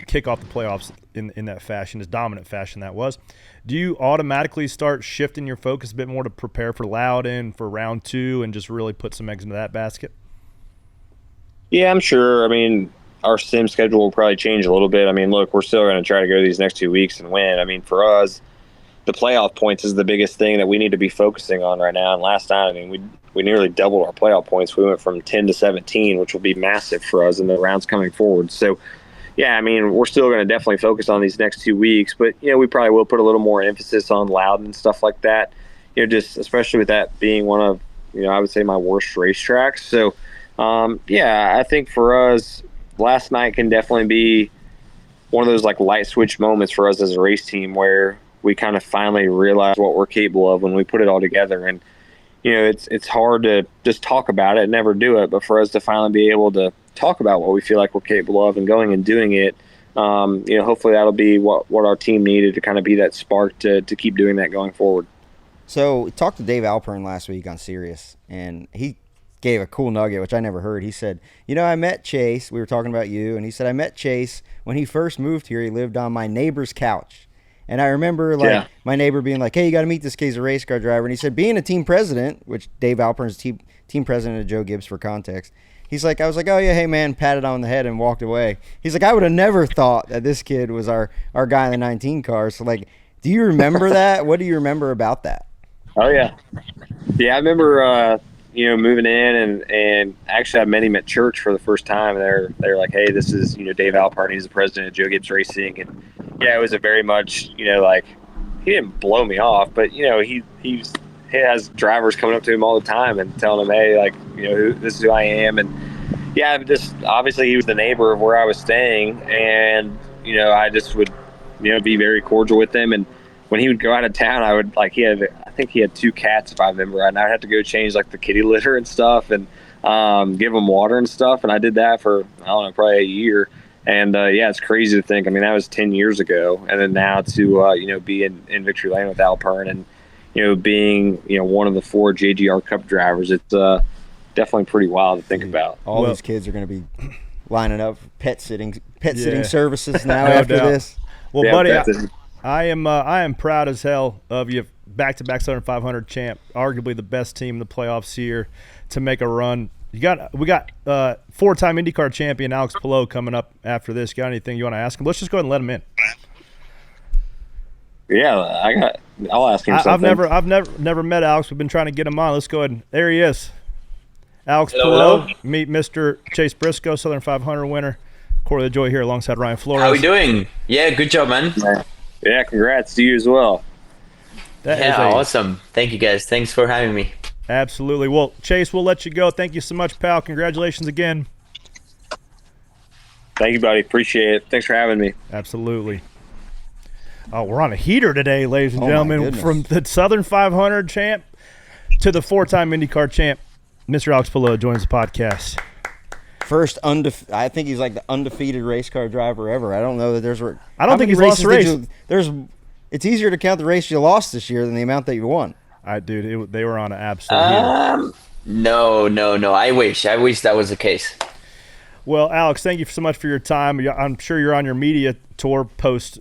kick off the playoffs in that fashion, as dominant fashion that was. Do you automatically start shifting your focus a bit more to prepare for Loudon for round 2 and just really put some eggs into that basket? Yeah, I'm sure. Our sim schedule will probably change a little bit. Look, we're still going to try to go these next 2 weeks and win. For us, the playoff points is the biggest thing that we need to be focusing on right now. And last night, we nearly doubled our playoff points. We went from 10 to 17, which will be massive for us in the rounds coming forward. So, yeah, we're still going to definitely focus on these next 2 weeks. But, we probably will put a little more emphasis on Loudon and stuff like that, just especially with that being one of, I would say my worst racetracks. So, I think for us, last night can definitely be one of those light switch moments for us as a race team where we kind of finally realize what we're capable of when we put it all together. And, it's hard to just talk about it and never do it, but for us to finally be able to talk about what we feel like we're capable of and going and doing it, hopefully that'll be what our team needed to kind of be that spark to keep doing that going forward. So we talked to Dave Alpern last week on Sirius, and he gave a cool nugget, which I never heard. He said, I met Chase. We were talking about you, and he said, I met Chase when he first moved here. He lived on my neighbor's couch. And I remember my neighbor being like, hey, you got to meet this kid. He's a race car driver. And he said, being a team president, which Dave Alpern's team president of Joe Gibbs for context, he's like, I was like, oh, yeah, hey, man, patted on the head and walked away. He's like, I would have never thought that this kid was our guy in the 19 car. So, do you remember that? What do you remember about that? Oh, yeah. Yeah, I remember, moving in and actually I met him at church for the first time. And they're like, hey, this is, Dave Alpern. He's the president of Joe Gibbs Racing. And, yeah, it was a very much, he didn't blow me off, but, he has drivers coming up to him all the time and telling him, hey, this is who I am. And, yeah, just obviously he was the neighbor of where I was staying. And, I just would, be very cordial with him. And when he would go out of town, I would, I think he had 2 cats, if I remember right. And I'd have to go change, the kitty litter and stuff and give them water and stuff. And I did that for, I don't know, probably a year. And, it's crazy to think. that was 10 years ago. And then now to, be in Victory Lane with Alpern and, being, one of the 4 JGR Cup drivers, it's definitely pretty wild to think about. All these kids are going to be lining up for pet sitting services now after this. Well, yeah, buddy, I am proud as hell of you. Back-to-back Southern 500 champ, arguably the best team in the playoffs here to make a run. We got 4-time IndyCar champion Álex Palou coming up after this. Got anything you want to ask him? Let's just go ahead and let him in. Yeah, I'll ask him something. I've never met Álex. We've been trying to get him on. Let's go ahead. There he is. Álex Palou. Meet Mr. Chase Briscoe, Southern 500 winner. Corey LaJoie here alongside Ryan Flores. How we doing? Yeah, good job, man. Yeah, congrats to you as well. Awesome. Thank you, guys. Thanks for having me. Absolutely. Well, Chase, we'll let you go. Thank you so much, pal. Congratulations again. Thank you, buddy. Appreciate it. Thanks for having me. Absolutely. Oh, we're on a heater today, ladies and gentlemen. From the Southern 500 champ to the 4-time IndyCar champ, Mr. Álex Palou joins the podcast. First I think he's the undefeated race car driver ever. I don't know that there's. I don't think he's lost a race. It's easier to count the race you lost this year than the amount that you won. They were on an absolute heater. No. I wish that was the case. Well, Álex, thank you so much for your time. I'm sure you're on your media tour post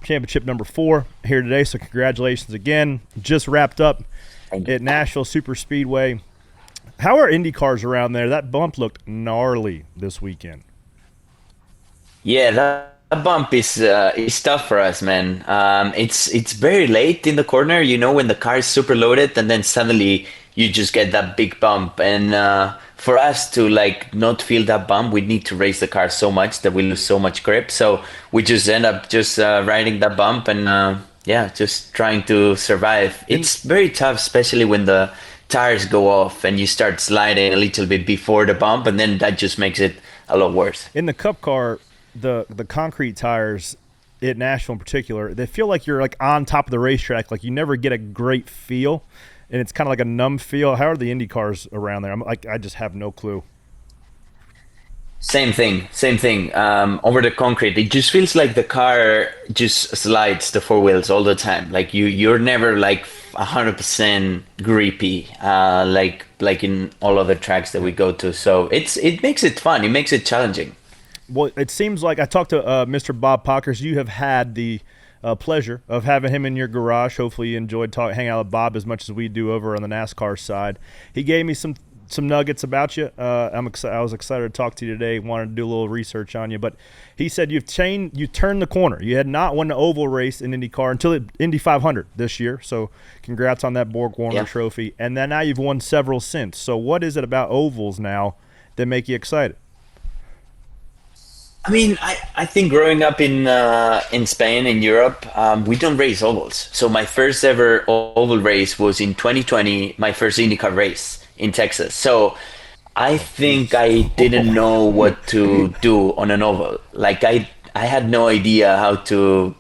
championship number 4 here today, so congratulations again. Just wrapped up at Nashville Super Speedway. How are Indy cars around there? That bump looked gnarly this weekend. Yeah, that bump is tough for us, man. It's very late in the corner, when the car is super loaded, and then suddenly you just get that big bump. And for us to not feel that bump, we need to raise the car so much that we lose so much grip. So we just end up just riding that bump and just trying to survive. It's very tough, especially when the tires go off and you start sliding a little bit before the bump, and then that just makes it a lot worse. In the Cup car, the concrete tires at Nashville in particular, they feel like you're on top of the racetrack. Like you never get a great feel, and it's kind of like a numb feel. How are the Indy cars around there? I just have no clue. Same thing. Over the concrete, it just feels like the car just slides the four wheels all the time. Like you're never 100% grippy, like in all other tracks that we go to. So it makes it fun. It makes it challenging. Well, it seems like I talked to Mr. Bob Pockers. You have had the pleasure of having him in your garage. Hopefully you enjoyed hanging out with Bob as much as we do over on the NASCAR side. He gave me some nuggets about you. I was excited to talk to you today. Wanted to do a little research on you, but he said you turned the corner. You had not won the oval race in IndyCar until Indy 500 this year. So congrats on that Borg Warner trophy. And then now you've won several since. So what is it about ovals now that make you excited? I mean, I think growing up in Spain, in Europe, we don't race ovals. So my first ever oval race was in 2020, my first IndyCar race in Texas. So I think I didn't know what to do on an oval. I had no idea how to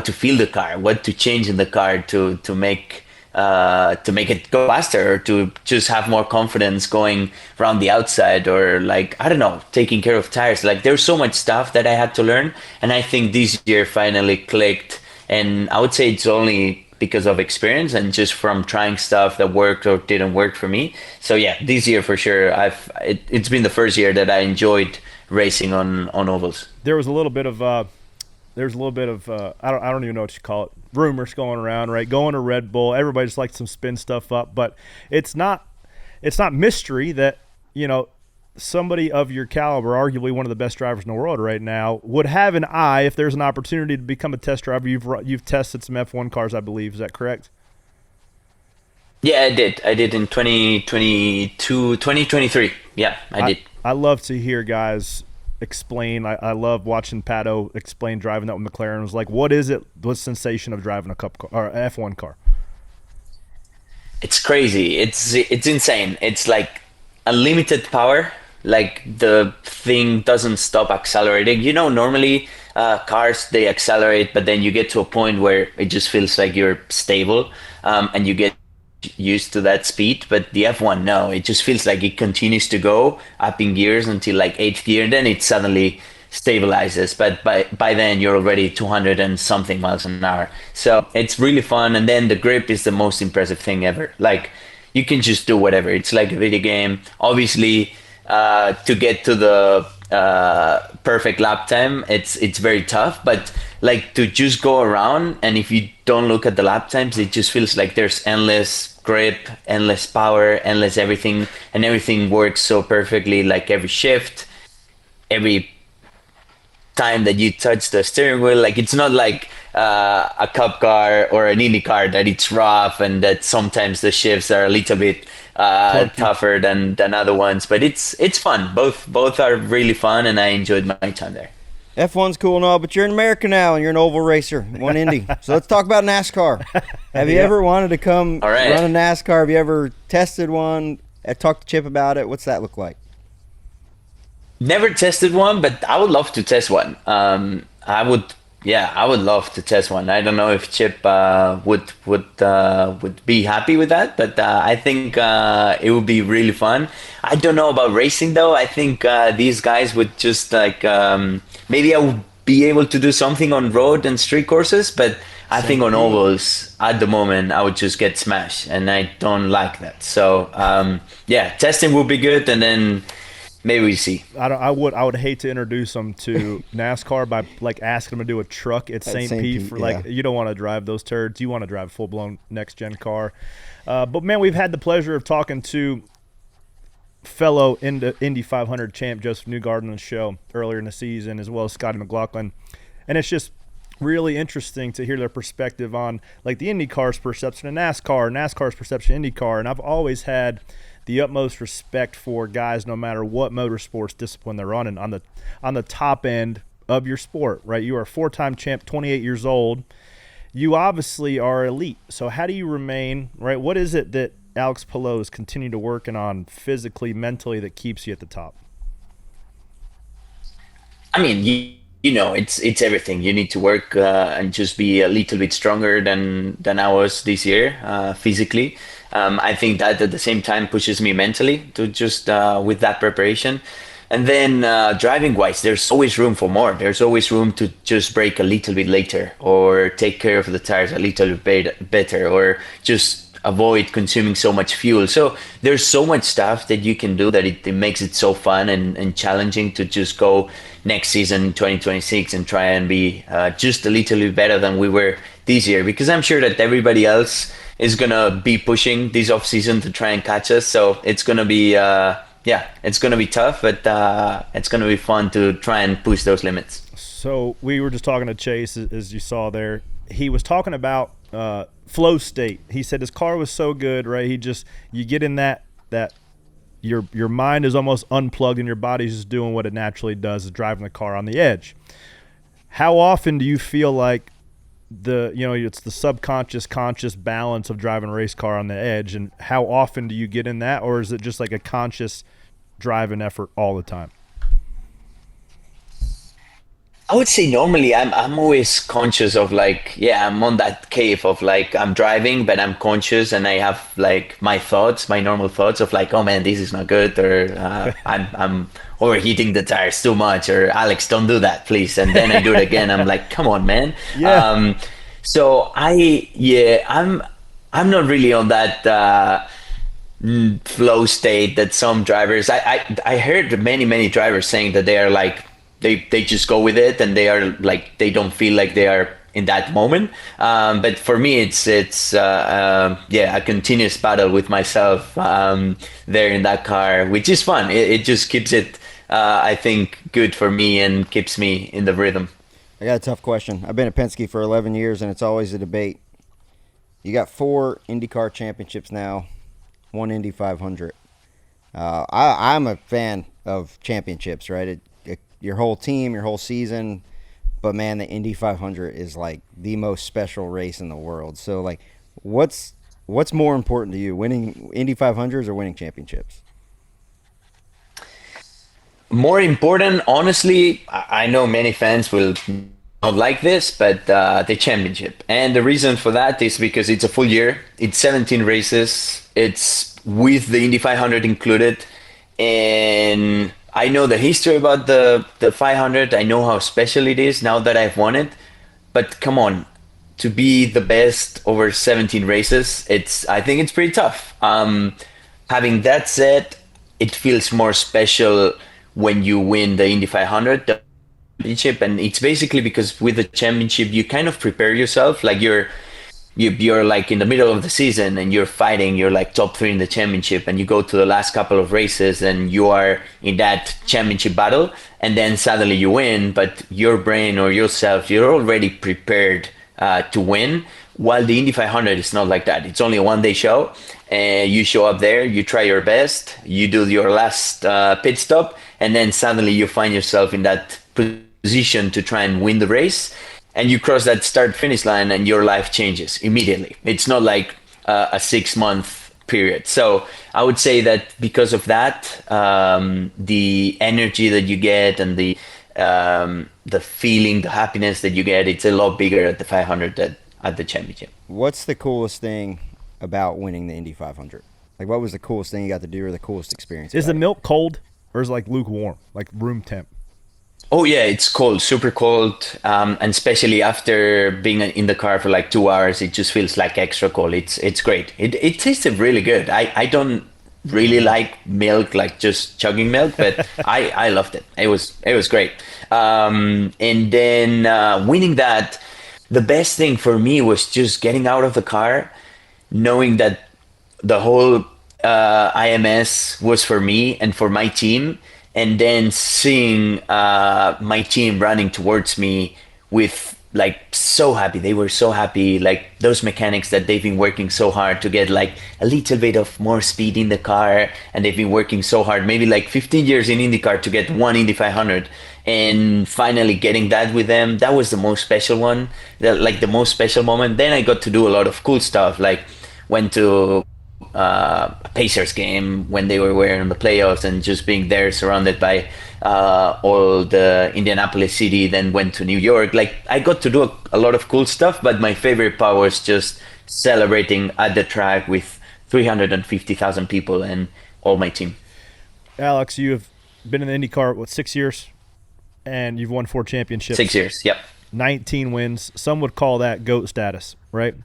feel the car, what to change in the car to make it go faster, or to just have more confidence going around the outside, or I don't know, taking care of tires. There's so much stuff that I had to learn, and I think this year finally clicked. And I would say it's only because of experience and just from trying stuff that worked or didn't work for me. So yeah, this year for sure, it's been the first year that I enjoyed racing on ovals. There was a little bit of I don't even know what you call it, rumors going around, right? Going to Red Bull, everybody just likes to spin stuff up, but it's not mystery that somebody of your caliber, arguably one of the best drivers in the world right now, would have an eye if there's an opportunity to become a test driver. You've tested some F1 cars, I believe. Is that correct? Yeah, I did in 2023. Yeah, I did. I love to hear guys explain. I love watching Pato explain driving that with McLaren. It was like, what is it, the sensation of driving a Cup car or F1 car? It's crazy. It's insane. It's like unlimited power. The thing doesn't stop accelerating. Normally cars, they accelerate, but then you get to a point where it just feels like you're stable, and you get used to that speed. But the F1, no, it just feels like it continues to go up in gears until 8th gear, and then it suddenly stabilizes. But by then you're already 200 and something miles an hour. So it's really fun. And then the grip is the most impressive thing ever. You can just do whatever. It's like a video game. Obviously, to get to the perfect lap time, it's very tough. But to just go around, and if you don't look at the lap times, it just feels like there's endless grip, endless power, endless everything, and everything works so perfectly. Every shift, every time that you touch the steering wheel, it's not like a Cup car or an Indy car that it's rough and that sometimes the shifts are a little bit tougher than other ones. But it's fun. Both are really fun, and I enjoyed my time there. F1's cool and all, but you're in America now, and you're an oval racer, one Indy. So let's talk about NASCAR. Have you ever wanted to come run a NASCAR? Have you ever tested one? Talk to Chip about it. What's that look like? Never tested one, but I would love to test one. I would love to test one. I don't know if Chip would be happy with that, but I think it would be really fun. I don't know about racing though. I think these guys would just maybe I would be able to do something on road and street courses, but I think on ovals at the moment I would just get smashed, and I don't like that. So testing would be good, and then maybe we see. I would hate to introduce them to NASCAR by asking them to do a truck at St. Pete for you don't want to drive those turds. You want to drive a full blown next gen car. But man, we've had the pleasure of talking to fellow Indy 500 champ Joseph Newgarden on the show earlier in the season, as well as Scotty McLaughlin, and it's just really interesting to hear their perspective on like the IndyCar's perception of NASCAR's perception of IndyCar. And I've always had the utmost respect for guys, no matter what motorsports discipline they're running, on the top end of your sport, right? You are a 4-time champ, 28 years old. You obviously are elite. So how do you remain, right? What is it that Álex Palou is continuing to working on physically, mentally, that keeps you at the top? I mean, you know, it's everything. You need to work and just be a little bit stronger than I was this year physically. I think that at the same time pushes me mentally to just with that preparation. And then driving wise, there's always room for more. There's always room to just brake a little bit later, or take care of the tires a little bit better, or just avoid consuming so much fuel. So there's so much stuff that you can do that it makes it so fun and challenging to just go next season 2026 and try and be just a little bit better than we were this year, because I'm sure that everybody else is gonna be pushing this off season to try and catch us. So it's gonna be it's gonna be tough, but it's gonna be fun to try and push those limits. So we were just talking to Chase, as you saw there. He was talking about flow state. He said his car was so good, right? You get in that your mind is almost unplugged and your body's just doing what it naturally does, is driving the car on the edge. How often do you feel like it's the subconscious conscious balance of driving a race car on the edge, and how often do you get in that, or is it just like a conscious driving effort all the time? I would say normally I'm always conscious of I'm on that cave of I'm driving, but I'm conscious and I have my normal thoughts of oh man, this is not good, or I'm overheating the tires too much, or Álex, don't do that, please. And then I do it again. I'm like, come on, man. Yeah. So I'm not really on that flow state that some drivers. I heard many drivers saying that they are they just go with it, and they are they don't feel like they are in that moment. But for me, it's a continuous battle with myself there in that car, which is fun. It just keeps it, I think, good for me and keeps me in the rhythm. I got a tough question. I've been at Penske for 11 years, and it's always a debate. You got 4 IndyCar championships now, 1 Indy 500. I'm a fan of championships, right? Your whole team, your whole season, but man, the Indy 500 is the most special race in the world. So what's more important to you, winning Indy 500s or winning championships? More important, honestly, I know many fans will not like this, but the championship. And the reason for that is because it's a full year. It's 17 races. It's with the Indy 500 included. And I know the history about the 500. I know how special it is now that I've won it. But come on, to be the best over 17 races, I think it's pretty tough. Having that said, it feels more special when you win the Indy 500 the championship, and it's basically because with the championship you kind of prepare yourself. You're in the middle of the season and you're fighting, you're top 3 in the championship, and you go to the last couple of races and you are in that championship battle, and then suddenly you win, but your brain or yourself, you're already prepared to win. While the Indy 500 is not like that. It's only a one-day show, and you show up there, you try your best, you do your last pit stop, and then suddenly you find yourself in that position to try and win the race. And you cross that start-finish line and your life changes immediately. It's not like a 6-month period. So I would say that because of that, the energy that you get and the feeling, the happiness that you get, it's a lot bigger at the 500 than at the championship. What's the coolest thing about winning the Indy 500? What was the coolest thing you got to do, or the coolest experience? Is the milk cold, or is it lukewarm, room temp? Oh yeah, it's cold, super cold, and especially after being in the car for 2 hours, it just feels extra cold. It's great. It tasted really good. I don't really like milk, just chugging milk, but I loved it. It was great. And then winning that, the best thing for me was just getting out of the car, knowing that the whole IMS was for me and for my team, and then seeing my team running towards me with like so happy. They were so happy, like those mechanics that they've been working so hard to get like a little bit of more speed in the car, and they've been working so hard, maybe like 15 years in IndyCar to get one Indy 500, and finally getting that with them. That was the most special one, like the most special moment. Then I got to do a lot of cool stuff, like went to a Pacers game when they were in the playoffs, and just being there surrounded by all the Indianapolis city, then went to New York. Like I got to do a lot of cool stuff, but my favorite part was just celebrating at the track with 350,000 people and all my team. Álex, you have been in the IndyCar, what, 6 years? And you've won 4 championships. 6 years, yep. 19 wins. Some would call that GOAT status, right?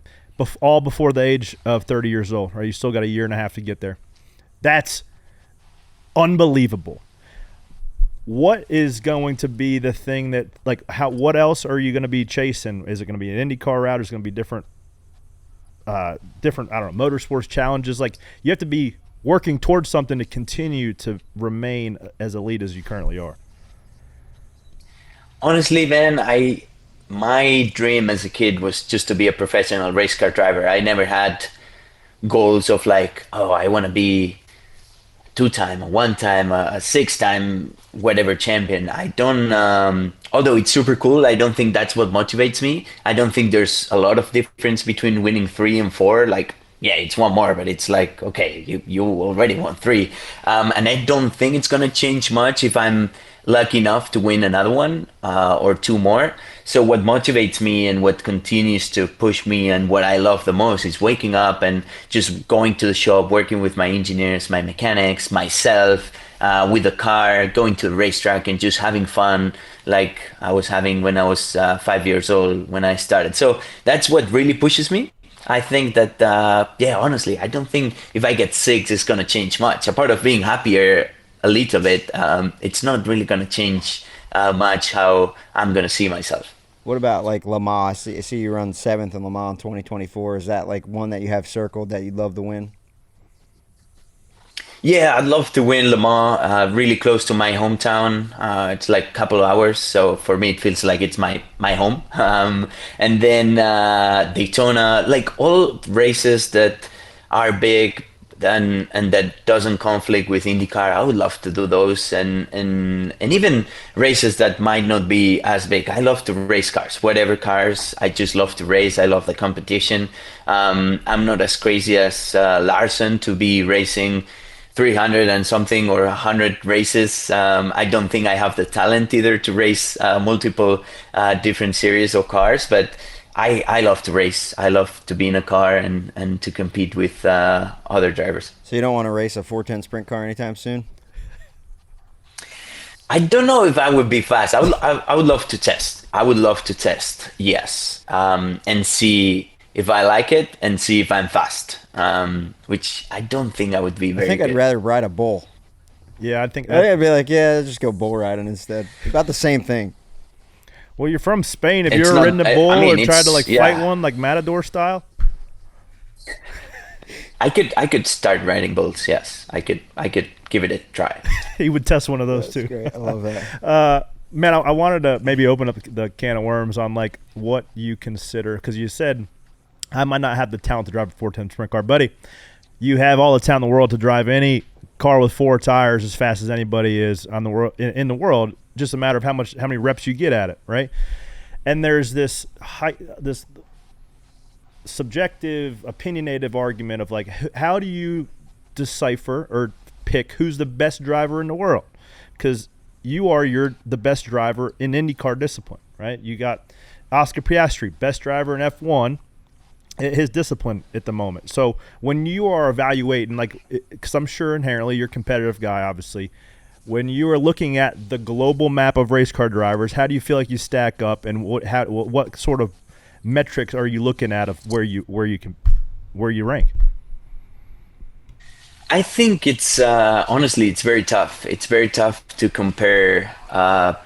All before the age of 30 years old, right? You still got a year and a half to get there. That's unbelievable. What is going to be the thing that, like, what else are you going to be chasing? Is it going to be an IndyCar route? Is it going to be different, I don't know, motorsports challenges? Like, you have to be working towards something to continue to remain as elite as you currently are. Honestly, man, my dream as a kid was just to be a professional race car driver. I never had goals of like, oh, I want to be 2-time, a 1-time, a 6-time, whatever champion. I don't, although it's super cool, I don't think that's what motivates me. I don't think there's a lot of difference between winning 3 and 4. Like, yeah, it's one more, but it's like, okay, you already won 3. And I don't think it's going to change much if I'm lucky enough to win another one or 2 more. So what motivates me and what continues to push me and what I love the most is waking up and just going to the shop, working with my engineers, my mechanics, myself, with the car, going to the racetrack and just having fun like I was having when I was 5 years old when I started. So that's what really pushes me. I think that, honestly, I don't think if I get 6, it's going to change much. A part of being happier a little bit, it's not really going to change much how I'm going to see myself. What about like Le Mans? I see you run 7th in Le Mans in 2024. Is that like one that you have circled that you'd love to win? Yeah, I'd love to win Le Mans, really close to my hometown. It's like a couple of hours, so for me it feels like it's my home. And then Daytona, like all races that are big and that doesn't conflict with IndyCar, I would love to do those, and even races that might not be as big. I love to race cars, whatever cars. I just love to race. I love the competition. I'm not as crazy as Larson to be racing 300 and something or 100 races. I don't think I have the talent either to race multiple different series of cars, but I love to race. I love to be in a car and to compete with other drivers. So you don't want to race a 410 sprint car anytime soon? I don't know if I would be fast. I would love to test. I would love to test, yes, and see if I like it and see if I'm fast, which I don't think I would be very good. I think I'd rather ride a bull. Yeah, I think I'd be like, yeah, just go bull riding instead. About the same thing. Well, you're from Spain. Have you ever ridden a bull or tried to fight one like Matador style? I could start riding bulls. Yes, I could give it a try. He would test one of those too. Great. I love that. Man, I wanted to maybe open up the can of worms on like what you consider, because you said I might not have the talent to drive a 410 sprint car, buddy. You have all the talent in the world to drive any car with 4 tires as fast as anybody is on the world in the world. Just a matter of how many reps you get at it, right? And there's this subjective, opinionative argument of like, how do you decipher or pick who's the best driver in the world? Because you're the best driver in IndyCar discipline, right? You got Oscar Piastri, best driver in F1, his discipline at the moment. So when you are evaluating, like, because I'm sure inherently you're a competitive guy, obviously. When you are looking at the global map of race car drivers, how do you feel like you stack up, and what sort of metrics are you looking at of where you rank? I think it's honestly it's very tough. It's very tough to compare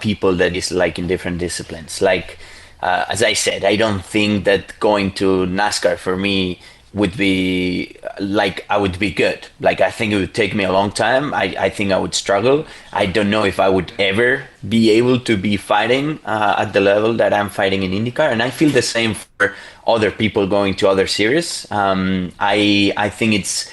people that is like in different disciplines. Like as I said, I don't think that going to NASCAR for me would be like I would be good. Like I think it would take me a long time. I think I would struggle. I don't know if I would ever be able to be fighting at the level that I'm fighting in IndyCar. And I feel the same for other people going to other series. I think it's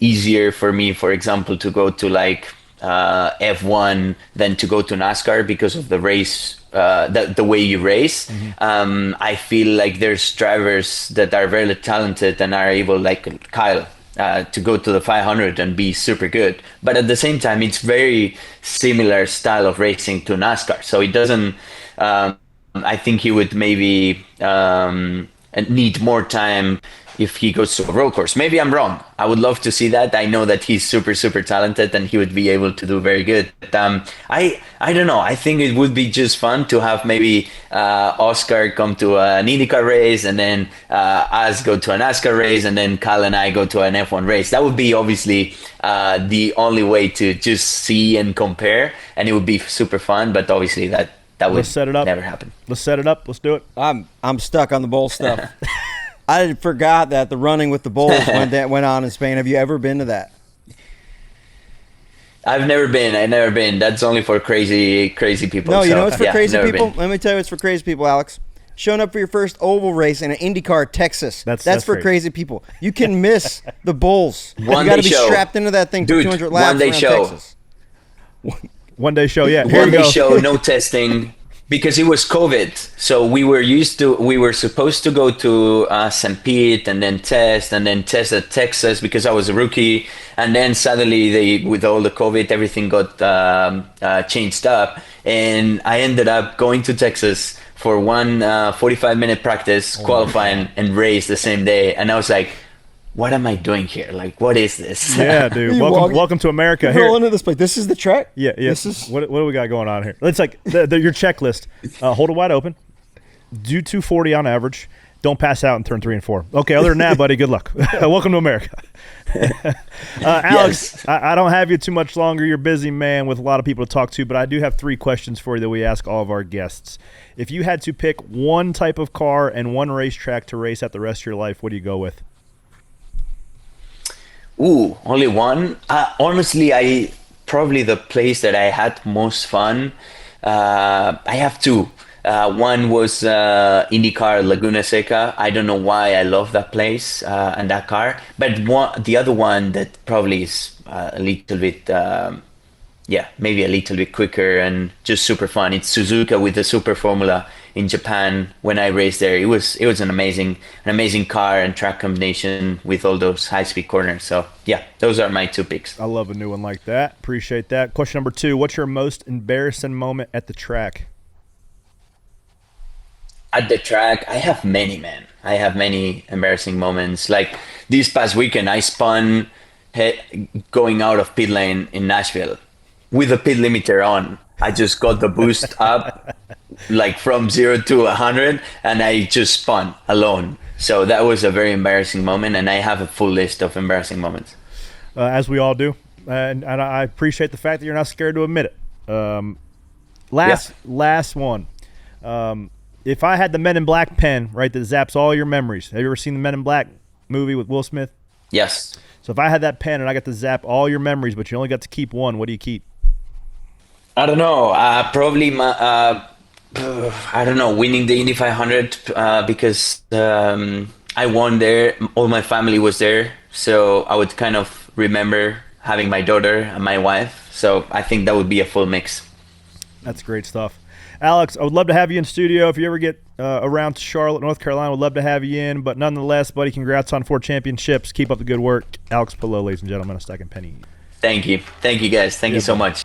easier for me, for example, to go to like F1 than to go to NASCAR because of the race, the way you race. I feel like there's drivers that are very talented and are able, like Kyle, to go to the 500 and be super good. But at the same time, it's very similar style of racing to NASCAR. So it doesn't, I think he would maybe need more time if he goes to a road course. Maybe I'm wrong. I would love to see that. I know that he's super, super talented and he would be able to do very good. But, I don't know. I think it would be just fun to have maybe Oscar come to an IndyCar race and then us go to a NASCAR race and then Kyle and I go to an F1 race. That would be obviously the only way to just see and compare, and it would be super fun. But obviously that would set it up. Never happen. Let's set it up. Let's do it. I'm stuck on the bowl stuff. I forgot that the running with the bulls went on in Spain. Have you ever been to that? I've never been. That's only for crazy people. No, you know it's for crazy people? Been. Let me tell you it's for crazy people, Alex. Showing up for your first oval race in an IndyCar, Texas. That's for crazy people. You can miss the bulls. You got to be strapped into that thing for 200 laps around Texas. One day show, yeah. One day show, no testing. Because it was COVID, so we were supposed to go to St. Pete and then test at Texas because I was a rookie, and then suddenly with all the COVID, everything got changed up, and I ended up going to Texas for one 45-minute practice, qualifying and race the same day, and I was like, what am I doing here? Like, what is this? Yeah, dude. Welcome to America. Here. Roll into this place. This is the track? Yeah. This is what do we got going on here? It's like your checklist. Hold it wide open. Do 240 on average. Don't pass out in turn 3 and 4. Okay, other than that, buddy, good luck. Welcome to America. Alex, yes. I don't have you too much longer. You're a busy man with a lot of people to talk to, but I do have 3 questions for you that we ask all of our guests. If you had to pick one type of car and one racetrack to race at the rest of your life, what do you go with? Ooh, only one? Honestly, probably the place that I had most fun, I have 2. One was IndyCar Laguna Seca. I don't know why I love that place and that car. But the other one that probably is a little bit, maybe a little bit quicker and just super fun. It's Suzuka with the Super Formula in Japan. When I raced there, it was an amazing car and track combination with all those high-speed corners. So yeah, those are my 2 picks. I love a new one like that. Appreciate that. Question number 2, what's your most embarrassing moment at the track? At the track, I have many, man. I have many embarrassing moments. Like this past weekend, I spun going out of pit lane in Nashville with the pit limiter on. I just got the boost up like from 0 to 100 and I just spun alone. So that was a very embarrassing moment, and I have a full list of embarrassing moments. As we all do. And I appreciate the fact that you're not scared to admit it. Last one. If I had the Men in Black pen, right, that zaps all your memories. Have you ever seen the Men in Black movie with Will Smith? Yes. So if I had that pen and I got to zap all your memories, but you only got to keep one, what do you keep? I don't know. Probably I don't know, winning the Indy 500 because I won there. All my family was there, so I would kind of remember having my daughter and my wife. So I think that would be a full mix. That's great stuff. Alex, I would love to have you in studio. If you ever get around to Charlotte, North Carolina, would love to have you in. But nonetheless, buddy, congrats on 4 championships. Keep up the good work. Álex Palou, ladies and gentlemen, a Stacking Pennies. Thank you. Thank you, guys. Thank you so much.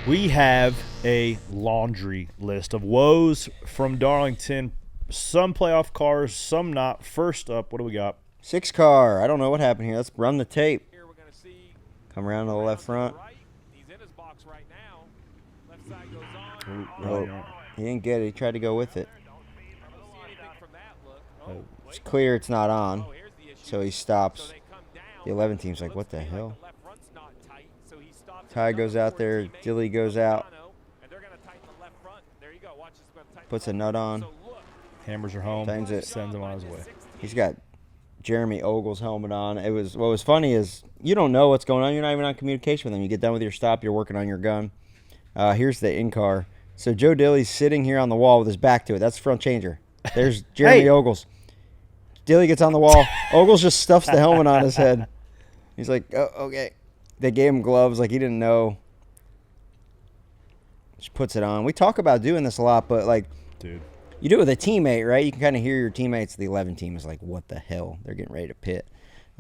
We have a laundry list of woes from Darlington. Some playoff cars, some not. First up, what do we got? 6 car. I don't know what happened here. Let's run the tape. Come around to the left front. Oh, he didn't get it. He tried to go with it. It's clear it's not on, so he stops. The 11 team's like, what the hell? tight, so he stops. Ty goes out there. Dilly goes out. And they're going to tighten the left front. There you go. Watch this. Going to tighten Puts the a left nut front. on. So look, Hammers are home. Sends it. Sends him on his way. He's got Jeremy Ogle's helmet on. What was funny is you don't know what's going on. You're not even on communication with him. You get done with your stop. You're working on your gun. Here's the in-car. So Joe Dilly's sitting here on the wall with his back to it. That's the front changer. There's Jeremy Ogles. Dilly gets on the wall. Ogles just stuffs the helmet on his head. He's like, oh, okay. They gave him gloves like he didn't know. Just puts it on. We talk about doing this a lot, but like, dude, you do it with a teammate, right? You can kind of hear your teammates. The 11 team is like, what the hell? They're getting ready to pit.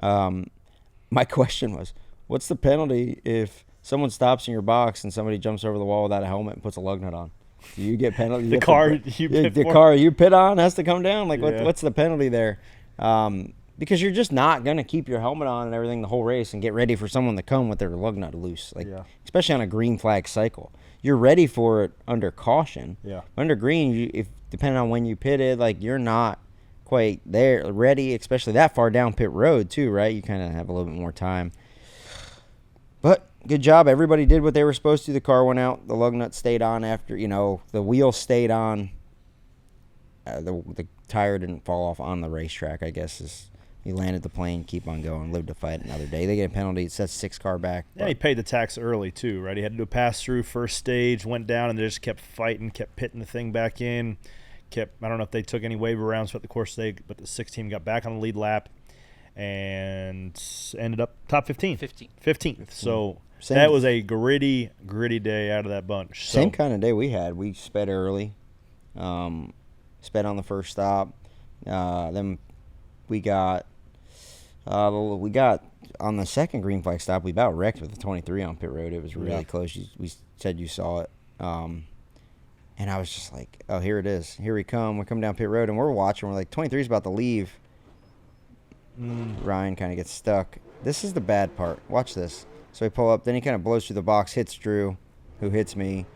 My question was, what's the penalty if someone stops in your box and somebody jumps over the wall without a helmet and puts a lug nut on? Do you get penalty? The car you pit on has to come down? Like, yeah. what's the penalty there? Because you're just not going to keep your helmet on and everything the whole race and get ready for someone to come with their lug nut loose. Like, especially on a green flag cycle. You're ready for it under caution. Yeah. Under green, if depending on when you pitted, like, you're not quite there ready, especially that far down pit road too, right? You kind of have a little bit more time. But good job. Everybody did what they were supposed to. The car went out. The lug nut stayed on after, the wheel stayed on. The tire didn't fall off on the racetrack, I guess. He landed the plane, keep on going, live to fight another day. They get a penalty. It sets 6 car back. Yeah, he paid the tax early too, right? He had to do a pass through first stage, went down, and they just kept fighting, kept pitting the thing back in. I don't know if they took any waiver rounds throughout the course today, but the 6 team got back on the lead lap and ended up top 15. 15th. So that was a gritty day out of that bunch. So, same kind of day we had. We sped early, sped on the first stop. Then we got on the second green flag stop. We about wrecked with the 23 on pit road. It was really close. We said you saw it. And I was just like, oh, here it is. Here we come. We come down pit road, and we're watching. We're like, 23 is about to leave. Ryan kind of gets stuck. This is the bad part. Watch this. So he pull up. Then he kind of blows through the box, hits Drew, who hits me.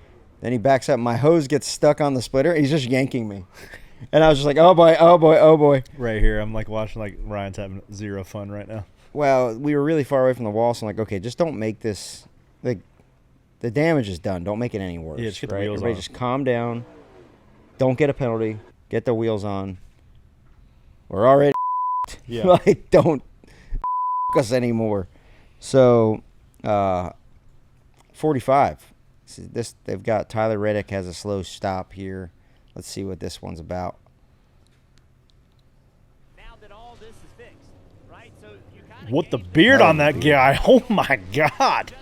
Then he backs up. My hose gets stuck on the splitter. He's just yanking me. And I was just like, oh, boy, oh, boy, oh, boy. Right here. I'm like watching like Ryan's having zero fun right now. Well, we were really far away from the wall, so I'm like, okay, just don't make this like – the damage is done. Don't make it any worse. Yeah, just get the right? wheels Everybody on. Just calm down. Don't get a penalty. Get the wheels on. We're already like, don't us anymore. So, 45. They've got Tyler Reddick has a slow stop here. Let's see what this one's about. now that all this is fixed, right? So you What the beard on that guy? Oh my God!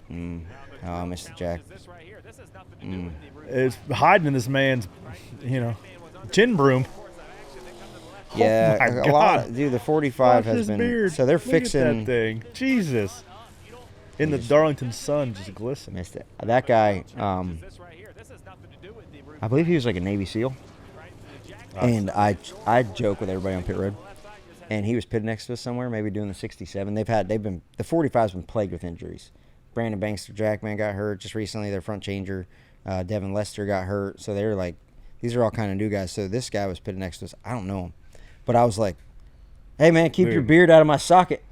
Oh, Mr. Jack. It's hiding in this man's, chin broom. Yeah, oh my a God. lot. Dude, the 45 Watch has his been. beard. So they're Look fixing at that thing. Jesus. In the Darlington sun, just glistening. Missed it. That guy. I believe he was like a Navy SEAL. And I joke with everybody on pit road. And he was pitted next to us somewhere, maybe doing the 67. The 45's been plagued with injuries. Brandon Bankster Jackman got hurt just recently. Their front changer, Devin Lester, got hurt. So they were like, these are all kind of new guys. So this guy was pitted next to us. I don't know him. But I was like, hey, man, keep your beard out of my socket.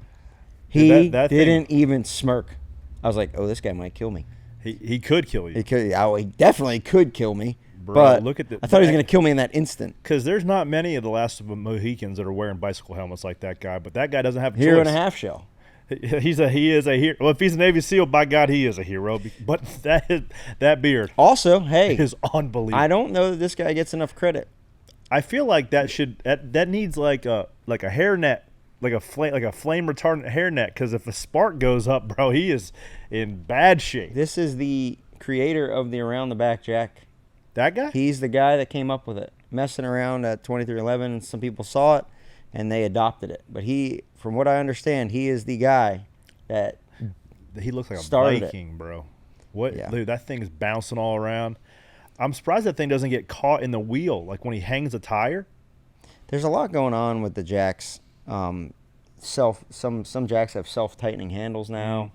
He didn't even smirk. I was like, oh, this guy might kill me. He could kill you. He definitely could kill me. Bro, but look at I thought he was going to kill me in that instant. Because there's not many of the last of the Mohicans that are wearing bicycle helmets like that guy. But that guy doesn't have a Hero choice. and a half shell. He is a hero. Well, if he's a Navy SEAL, by God, he is a hero. But that beard also, hey, is unbelievable. I don't know that this guy gets enough credit. I feel like that needs like a hairnet, like a flame retardant hairnet. Because if a spark goes up, bro, he is in bad shape. This is the creator of the around the back jack. That guy? He's the guy that came up with it, messing around at 2311, and some people saw it and they adopted it. But from what I understand, he is the guy that he looks like a Viking, bro. What, dude? That thing is bouncing all around. I'm surprised that thing doesn't get caught in the wheel, like when he hangs a tire. There's a lot going on with the jacks. Some jacks have self-tightening handles now.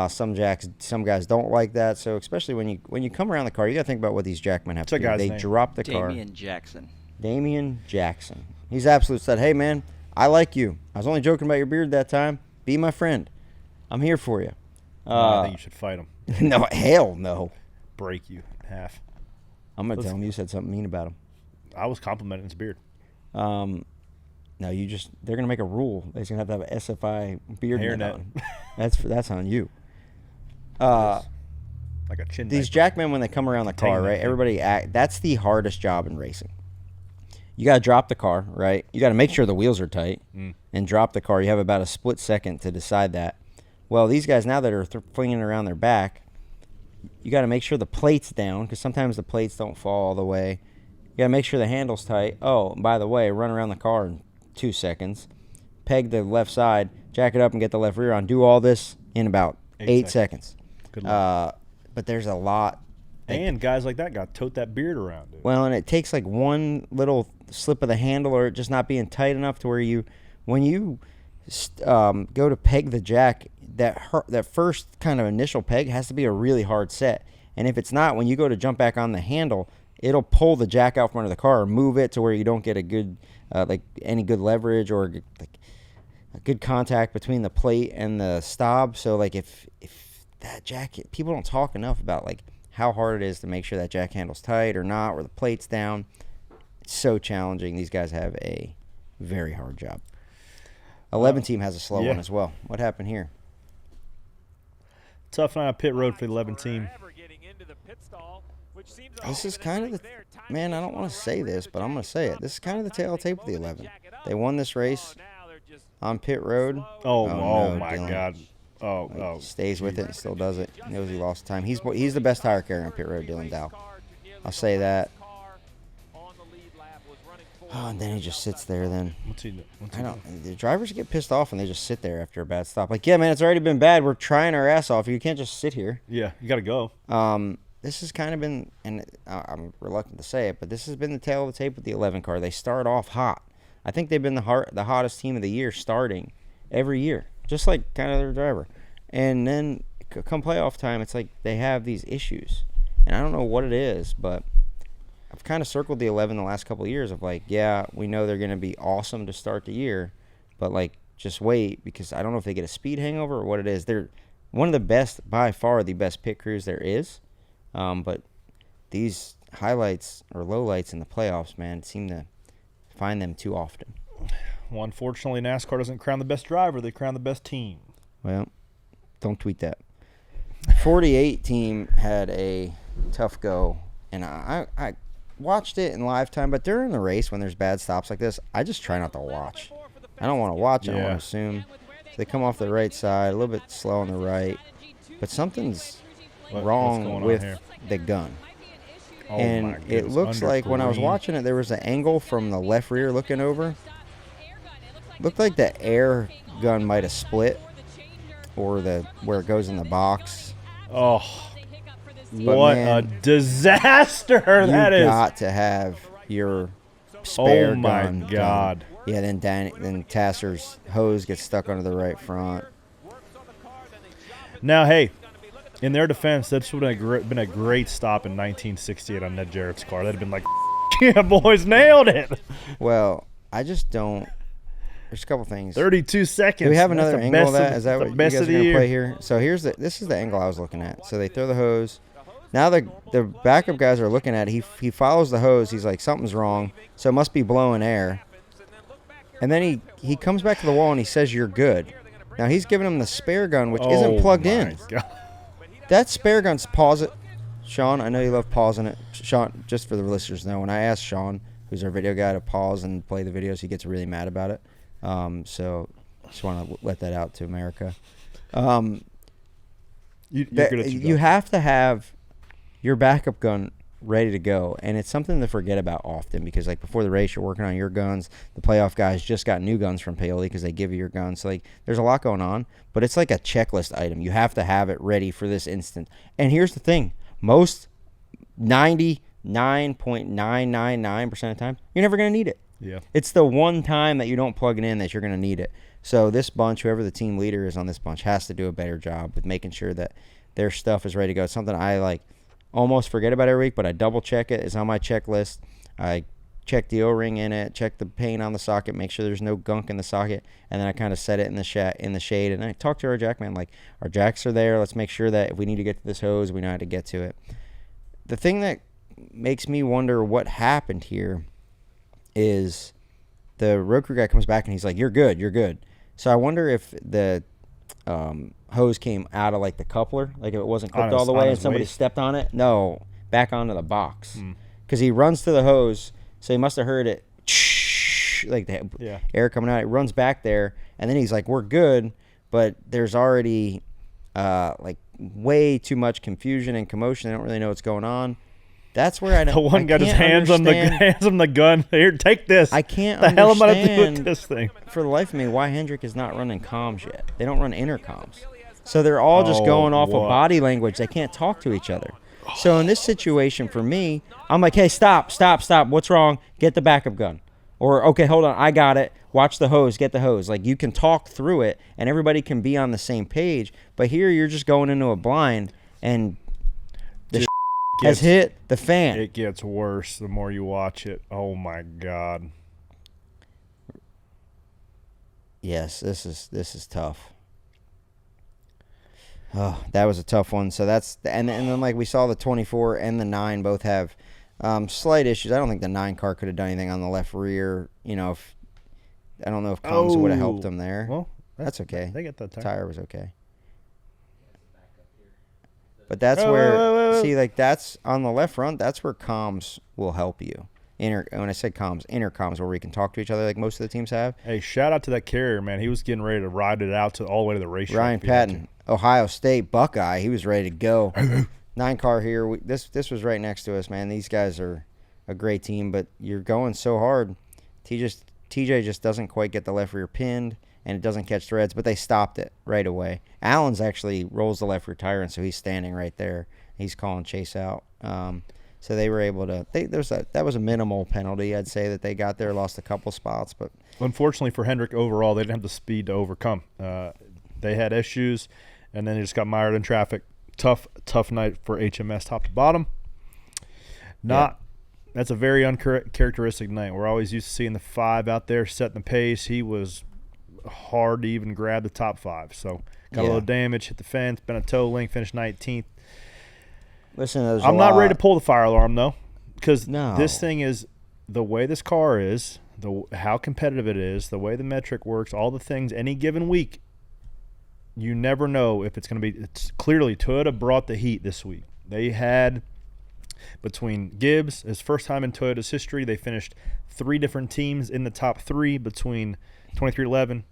Some guys don't like that. So especially when you come around the car, you got to think about what these jackmen have to do. They drop the car. Damian Jackson. He's absolute stud. Hey man, I like you. I was only joking about your beard that time. Be my friend. I'm here for you. I think you should fight him. No, hell no. Break you in half. I'm going to tell him you said something mean about him. I was complimenting his beard. No, they're going to make a rule. They're going to have an SFI beard hairnet on. That's on you. Like a chin. These diaper. jackmen, when they come around the car, right? diaper. Everybody that's the hardest job in racing. You got to drop the car, right? You got to make sure the wheels are tight and drop the car. You have about a split second to decide that. Well, these guys now that are flinging around their back, you got to make sure the plate's down because sometimes the plates don't fall all the way. You got to make sure the handle's tight. Oh, by the way, run around the car in 2 seconds. Peg the left side, jack it up, and get the left rear on. Do all this in about 8 seconds. Good luck. But there's a lot. And guys like that got to tote that beard around, dude. Well, and it takes like one little slip of the handle or it just not being tight enough to where when you go to peg the jack, that first kind of initial peg has to be a really hard set. And if it's not, when you go to jump back on the handle, it'll pull the jack out from under the car or move it to where you don't get a good, any good leverage or a good contact between the plate and the stob. So like if that jacket, people don't talk enough about like how hard it is to make sure that jack handle's tight or not, or the plate's down. It's so challenging. These guys have a very hard job. 11 team has a slow one as well. What happened here? Tough night on pit road for the 11 team. This is kind of the man. I don't want to say this, but I'm going to say it. This is kind of the tail of tape of the 11. They won this race on pit road. Oh no, my Dylan. God. Oh. Stays with it and still does it. He knows he lost time. He's the best tire carrier on pit road, Dylan Dow. I'll say that. Oh, and then he just sits there then. What's he doing? The drivers get pissed off and they just sit there after a bad stop. Like, yeah, man, it's already been bad. We're trying our ass off. You can't just sit here. Yeah, you got to go. This has kind of been, and I'm reluctant to say it, but this has been the tail of the tape with the 11 car. They start off hot. I think they've been the hottest team of the year starting every year, just like kind of their driver. And then come playoff time, it's like they have these issues. And I don't know what it is, but I've kind of circled the 11 the last couple of years of like, yeah, we know they're going to be awesome to start the year, but like just wait because I don't know if they get a speed hangover or what it is. They're one of the best, by far the best pit crews there is. But these highlights or lowlights in the playoffs, man, seem to find them too often. Well, unfortunately, NASCAR doesn't crown the best driver. They crown the best team. Well, don't tweet that. 48 team had a tough go, and I watched it in live time, but during the race when there's bad stops like this, I just try not to watch. I don't want to watch. I don't want to assume. So they come off the right side, a little bit slow on the right, but something's wrong with the gun. And it looks like when I was watching it, there was an angle from the left rear looking over. Looked like the air gun might have split, or where it goes in the box. Oh, but what man, a disaster that is! You got to have your spare gun. Oh my God! Yeah, then Tasser's hose gets stuck under the right front. Now, hey, in their defense, that's would have been a great stop in 1968 on Ned Jarrett's car. That'd have been like, yeah, boys, nailed it. Well, I just don't. There's a couple things. 32 seconds. Do we have another angle of that? Is that what you guys are going to play here? So this is the angle I was looking at. So they throw the hose. Now the backup guys are looking at it. He follows the hose. He's like, something's wrong. So it must be blowing air. And then he comes back to the wall and he says, you're good. Now he's giving him the spare gun, which isn't plugged in. God. That spare gun's pause it. Sean, I know you love pausing it. Sean, just for the listeners to know, when I asked Sean, who's our video guy, to pause and play the videos, he gets really mad about it. So just want to let that out to America. You have to have your backup gun ready to go, and it's something to forget about often because, like, before the race, you're working on your guns. The playoff guys just got new guns from Paoli because they give you your guns. So, like, there's a lot going on, but it's like a checklist item. You have to have it ready for this instant. And here's the thing. Most 99.999% of the time, you're never going to need it. Yeah. It's the one time that you don't plug it in that you're going to need it. So this bunch, whoever the team leader is on this bunch, has to do a better job with making sure that their stuff is ready to go. It's something I like almost forget about every week, but I double check it. It's on my checklist. I check the O-ring in it, check the paint on the socket, make sure there's no gunk in the socket, and then I kind of set it in the shade, and I talk to our jackman like, our jacks are there. Let's make sure that if we need to get to this hose, we know how to get to it. The thing that makes me wonder what happened here is the road crew guy comes back and he's like, you're good. So I wonder if the hose came out of like the coupler, like if it wasn't clipped all the way and somebody stepped on it. No, back onto the box. Because he runs to the hose, so he must have heard it, like the air coming out. It runs back there, and then he's like, we're good, but there's already like way too much confusion and commotion. I don't really know what's going on. That's where I don't. The one got his hands on the gun. Here, take this. I can't. The hell am I gonna do with this thing? For the life of me, why Hendrick is not running comms yet? They don't run intercoms, so they're all just going off of body language. They can't talk to each other. So in this situation, for me, I'm like, hey, stop. What's wrong? Get the backup gun. Or, okay, hold on, I got it. Watch the hose, get the hose. Like, you can talk through it, and everybody can be on the same page. But here, you're just going into a blind, and the has hit the fan. It gets worse the more you watch it. Oh, my God. Yes, this is tough. Oh, that was a tough one. So that's and then like we saw the 24 and the 9 both have slight issues. I don't think the 9 car could have done anything on the left rear. You know, I don't know if comms would have helped them there. Well, that's okay. They get that tire was okay. But that's where see, like that's on the left front. That's where comms will help you. When I said comms, intercoms, where we can talk to each other like most of the teams have. Hey, shout out to that carrier, man. He was getting ready to ride it out all the way to the racetrack. Ryan Patton, Ohio State Buckeye. He was ready to go. 9 car here. This was right next to us, man. These guys are a great team, but you're going so hard. TJ just doesn't quite get the left rear pinned, and it doesn't catch threads, but they stopped it right away. Allen's actually rolls the left rear tire, and so he's standing right there. He's calling chase out. So they were able to. That was a minimal penalty, I'd say, that they got there. Lost a couple spots, but unfortunately for Hendrick, overall they didn't have the speed to overcome. They had issues, and then they just got mired in traffic. Tough night for HMS, top to bottom. That's a very uncharacteristic night. We're always used to seeing the 5 out there setting the pace. He was hard to even grab the top 5. So got a little damage, hit the fence, been a toe link, finished 19th. Listen, I'm not ready to pull the fire alarm though, because this thing is the way this car is, how competitive it is, the way the metric works, all the things. Any given week, you never know if it's going to be. It's clearly Toyota brought the heat this week. They had between Gibbs, his first time in Toyota's history, they finished 3 different teams in the top 3 between 2311,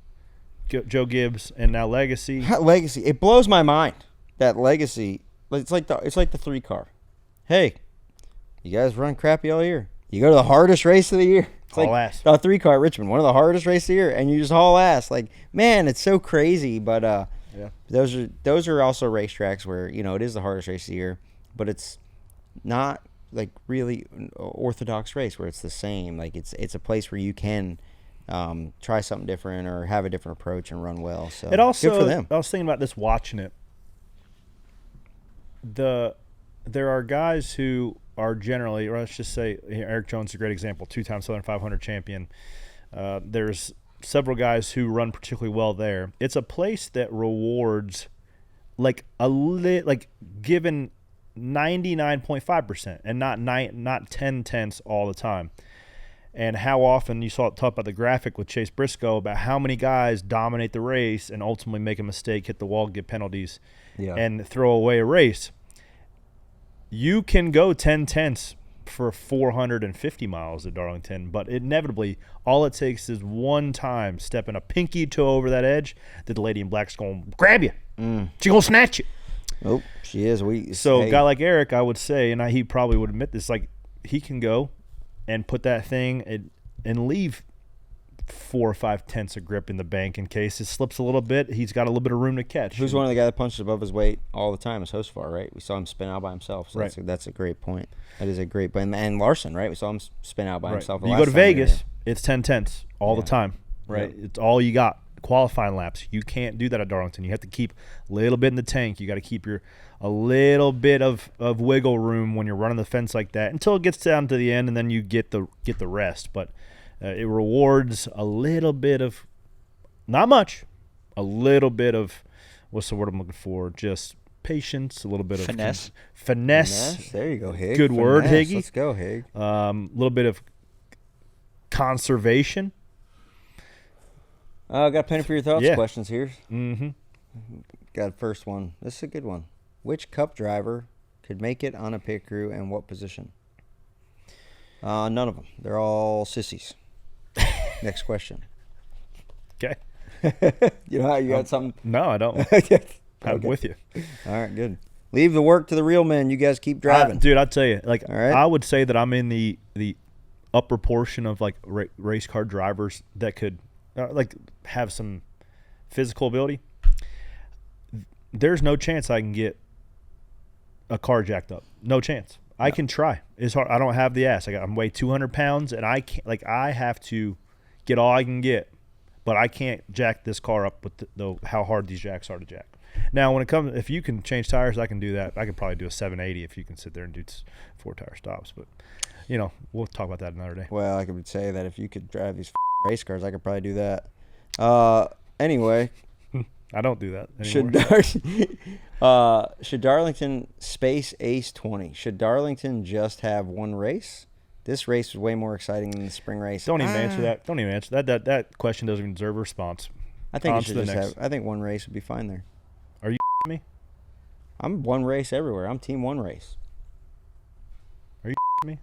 Joe Gibbs, and now Legacy. Legacy, it blows my mind that Legacy. It's like the 3 car. Hey, you guys run crappy all year. You go to the hardest race of the year. It's haul like ass. The 3 car at Richmond, one of the hardest races of the year, and you just haul ass. Like, man, it's so crazy. But those are also racetracks where it is the hardest race of the year, but it's not like really an orthodox race where it's the same. Like it's a place where you can try something different or have a different approach and run well. So it also, good for them. I was thinking about this watching it. There are guys who are generally, or let's just say Eric Jones is a great example, 2-time Southern 500 champion. There's several guys who run particularly well there. It's a place that rewards given 99.5% and not 10 tenths all the time. And how often you saw it talk about the graphic with Chase Briscoe about how many guys dominate the race and ultimately make a mistake, hit the wall, get penalties, and throw away a race. You can go 10 tenths for 450 miles at Darlington, but inevitably all it takes is one time stepping a pinky toe over that edge that the lady in black's going to grab you. She's going to snatch you. Oh, she is. A guy like Eric, I would say, and he probably would admit this, like he can go and put that thing and leave 4 or 5 tenths of grip in the bank in case it slips a little bit. He's got a little bit of room to catch. Who's one of the guys that punches above his weight all the time is Hosfar, right? We saw him spin out by himself. So that's a great point. That is a great point. And Larson, right? We saw him spin out by himself. You go to Vegas, it's 10 tenths all the time, right? It's all you got. qualifying laps. You can't do that at Darlington. You have to keep a little bit in the tank. You got to keep a little bit of wiggle room when you're running the fence like that until it gets down to the end, and then you get the rest. But it rewards a little bit of, not much, a little bit of, what's the word I'm looking for? Just patience, a little bit of finesse. Finesse. There you go, Hig. Good word, Higgy. Let's go, Hig. A little bit of conservation. Got a penny for your thoughts questions here. Mm-hmm. Got a first one. This is a good one. Which Cup driver could make it on a pit crew and what position? None of them. They're all sissies. Next question. Okay. You know how you got something? No, I don't. I'm with you. All right, good. Leave the work to the real men. You guys keep driving. Dude, I'll tell you, like, all right? I would say that I'm in the upper portion of, like, race car drivers that could, like, have some physical ability. There's no chance I can get a car jacked up. No chance. I can try. It's hard. I don't have the ass. I'm weigh 200 pounds, and I can't. Like, I have to get all I can get, but I can't jack this car up with how hard these jacks are to jack. Now, when it comes, if you can change tires, I can do that. I can probably do a 780 if you can sit there and do 4-tire stops. But, you know, we'll talk about that another day. Well, I could say that if you could drive these race cars, I could probably do that. Anyway. I don't do that anymore. Should Darlington space Ace 20? Should Darlington just have one race? This race was way more exciting than the spring race. Don't even answer that. Don't even answer that. That question doesn't even deserve a response. I think it should just have. I think one race would be fine there. Are you me? I'm one race everywhere. I'm team one race. Are you me?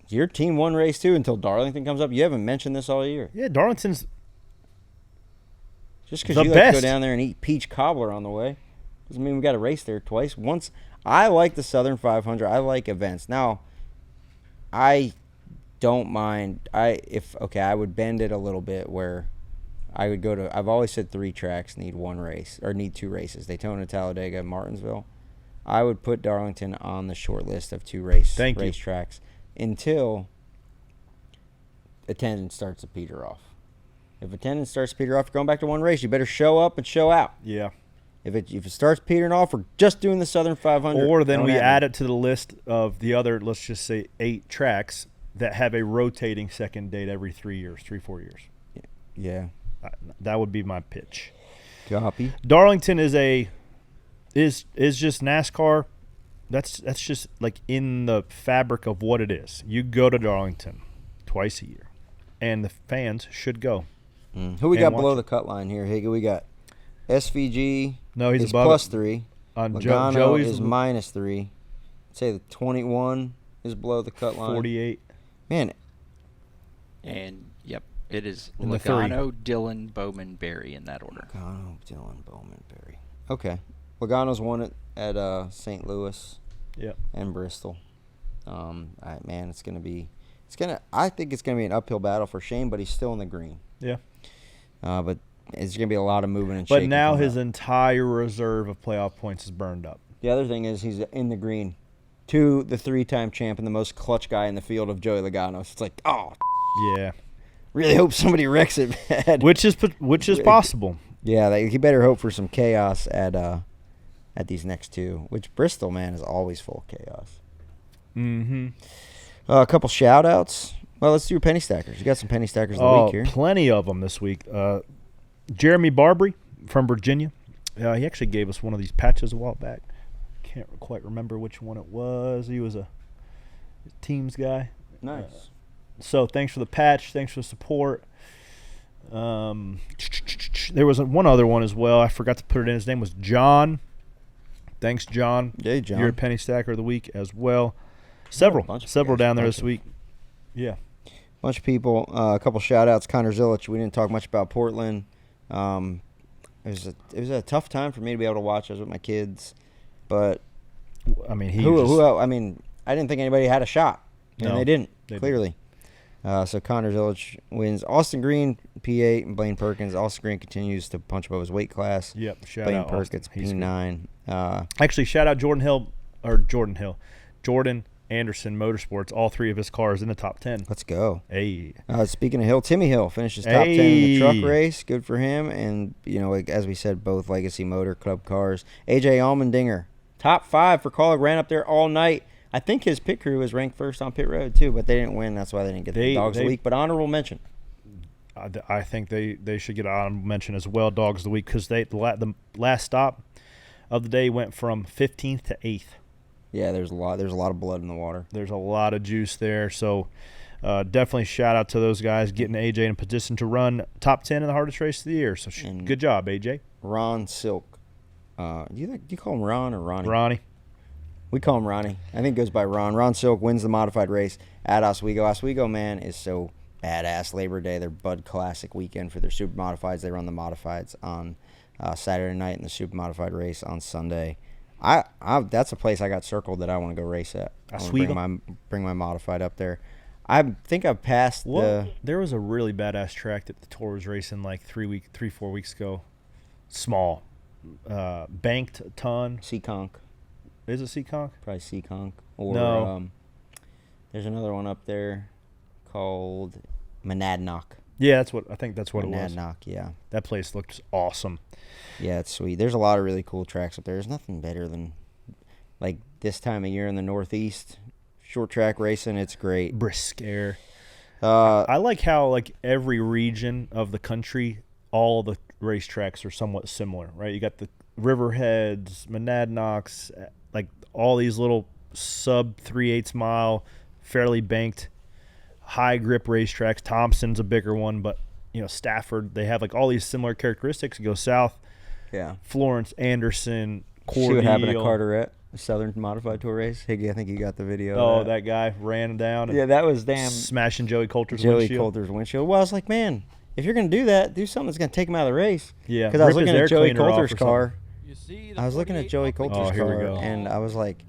You're team one race too until Darlington comes up. You haven't mentioned this all year. Yeah, Darlington's just because you like to go down there and eat peach cobbler on the way doesn't mean we got to race there twice. Once, I like the Southern 500. I like events. Now, I don't mind. I would bend it a little bit where I would go to. I've always said 3 tracks need one race or need 2 races: Daytona, Talladega, Martinsville. I would put Darlington on the short list of 2 race tracks until attendance starts to peter off. If attendance starts to peter off, you're going back to one race. You better show up and show out. Yeah. If it starts petering off, we're just doing the Southern 500. Or then we add it to the list of the other, let's just say, 8 tracks that have a rotating second date every 3 years, 3-4 years. Yeah. That would be my pitch. Copy. Darlington is just NASCAR. That's just like in the fabric of what it is. You go to Darlington twice a year, and the fans should go. Who we got below the cut line here, Higgy? We got SVG. No, he's is above +3. On Logano Joey's is -3. I'd say the 21 is below the cut line. 48. Man. And, yep, it is In the Logano, Dillon, Bowman, Berry in that order. Logano, Dillon, Bowman, Berry. Okay. Logano's won it at St. Louis and Bristol. It's going to be – I think it's going to be an uphill battle for Shane, but he's still in the green. Yeah. But it's going to be a lot of moving and shaking. shaking. But now his entire reserve of playoff points is burned up. The other thing is he's in the green to the 3-time champ and the most clutch guy in the field of Joey Logano. So it's like, yeah. Really hope somebody wrecks it bad. Which is possible. Yeah, he better hope for some chaos at these next 2. Which Bristol, man, is always full of chaos. Mm-hmm. A couple shout-outs. Well, let's do your penny stackers. You got some penny stackers of the week here. Plenty of them this week. Jeremy Barbary from Virginia. He actually gave us one of these patches a while back. Can't quite remember which one it was. He was a Teams guy. Nice. So thanks for the patch. Thanks for the support. There was one other one as well. I forgot to put it in. His name was John. Thanks, John. Hey, John. You're a penny stacker of the week as well. Several down there this week. Yeah. Bunch of people. A couple shout-outs. Connor Zilich. We didn't talk much about Portland. It was a tough time for me to be able to watch. I was with my kids. But, I mean, I didn't think anybody had a shot. And they didn't, clearly. Didn't. So Connor Zilich wins. Austin Green, P8, and Blaine Perkins. Austin Green continues to punch above his weight class. Yep. Blaine Perkins, P9. Actually, shout out Jordan Anderson Motorsports, all 3 of his cars in the top 10. Let's go. Hey. Speaking of Hill, Timmy Hill finishes top 10 in the truck race. Good for him. And, as we said, both Legacy Motor Club cars. AJ Allmendinger, top 5 for Kaulig, ran up there all night. I think his pit crew was ranked first on pit road, too, but they didn't win. That's why they didn't get the Dogs of the Week. But honorable mention. I think they should get an honorable mention as well, Dogs of the Week, because the last stop of the day went from 15th to 8th. Yeah, there's a lot of blood in the water. There's a lot of juice there. So definitely shout out to those guys getting AJ in a position to run top 10 in the hardest race of the year. So good job, AJ. Ron Silk. Do you call him Ron or Ronnie? Ronnie. We call him Ronnie. I think it goes by Ron. Ron Silk wins the modified race at Oswego. Oswego, man, is so badass. Labor Day, their Bud Classic weekend for their super modifieds. They run the modifieds on Saturday night and the super modified race on Sunday. That's a place I got circled that I want to go race at. I want to bring my modified up there. I think I've passed There was a really badass track that the Tour was racing like 4 weeks ago. Small. Banked a ton. Seekonk. Is it Seekonk? Probably Seekonk. Or no. There's another one up there called Monadnock. Yeah, I think that's what it was. Monadnock, yeah. That place looked awesome. Yeah, it's sweet. There's a lot of really cool tracks up there. There's nothing better than like this time of year in the Northeast. Short track racing, it's great. Briscoe. I like how like every region of the country, all the racetracks are somewhat similar, right? You got the Riverheads, Monadnocks, like all these little sub 3/8 mile, fairly banked, high grip racetracks. Thompson's a bigger one, but Stafford, they have like all these similar characteristics. You go south, Florence, Anderson, Cordele. See what happened at Carteret, the Southern Modified Tour race? Higgy, I think you got the video. Oh, that guy ran down. And that was smashing Joey Coulter's windshield. Well, I was like, man, if you're going to do that, do something that's going to take him out of the race. Yeah, because I was looking at Joey Coulter's car. I was looking at Joey Coulter's car, and I was like,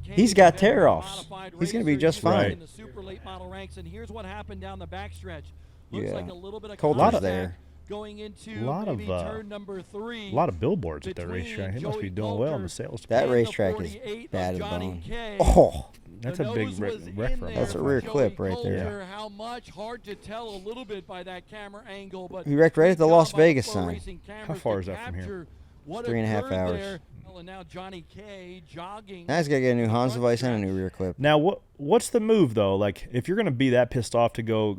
he's got tear-offs. He's going to be just fine. In the super late model ranks, and here's what happened down the backstretch. Looks like a little bit of Coulter's there. Going into turn number 3. A lot of billboards at that racetrack. He must be doing well in the sales department. That racetrack is bad as bone. Oh, that's a big wreck for him. That's a rear clip right there. Yeah. How much? Hard to tell a little bit by that camera angle, but he wrecked right at the Las Vegas sign. How far is that from here? 3.5 hours. And now Johnny K jogging. Now he's got to get a new Hans device and a new rear clip. Now, what's the move, though? Like, if you're going to be that pissed off to go,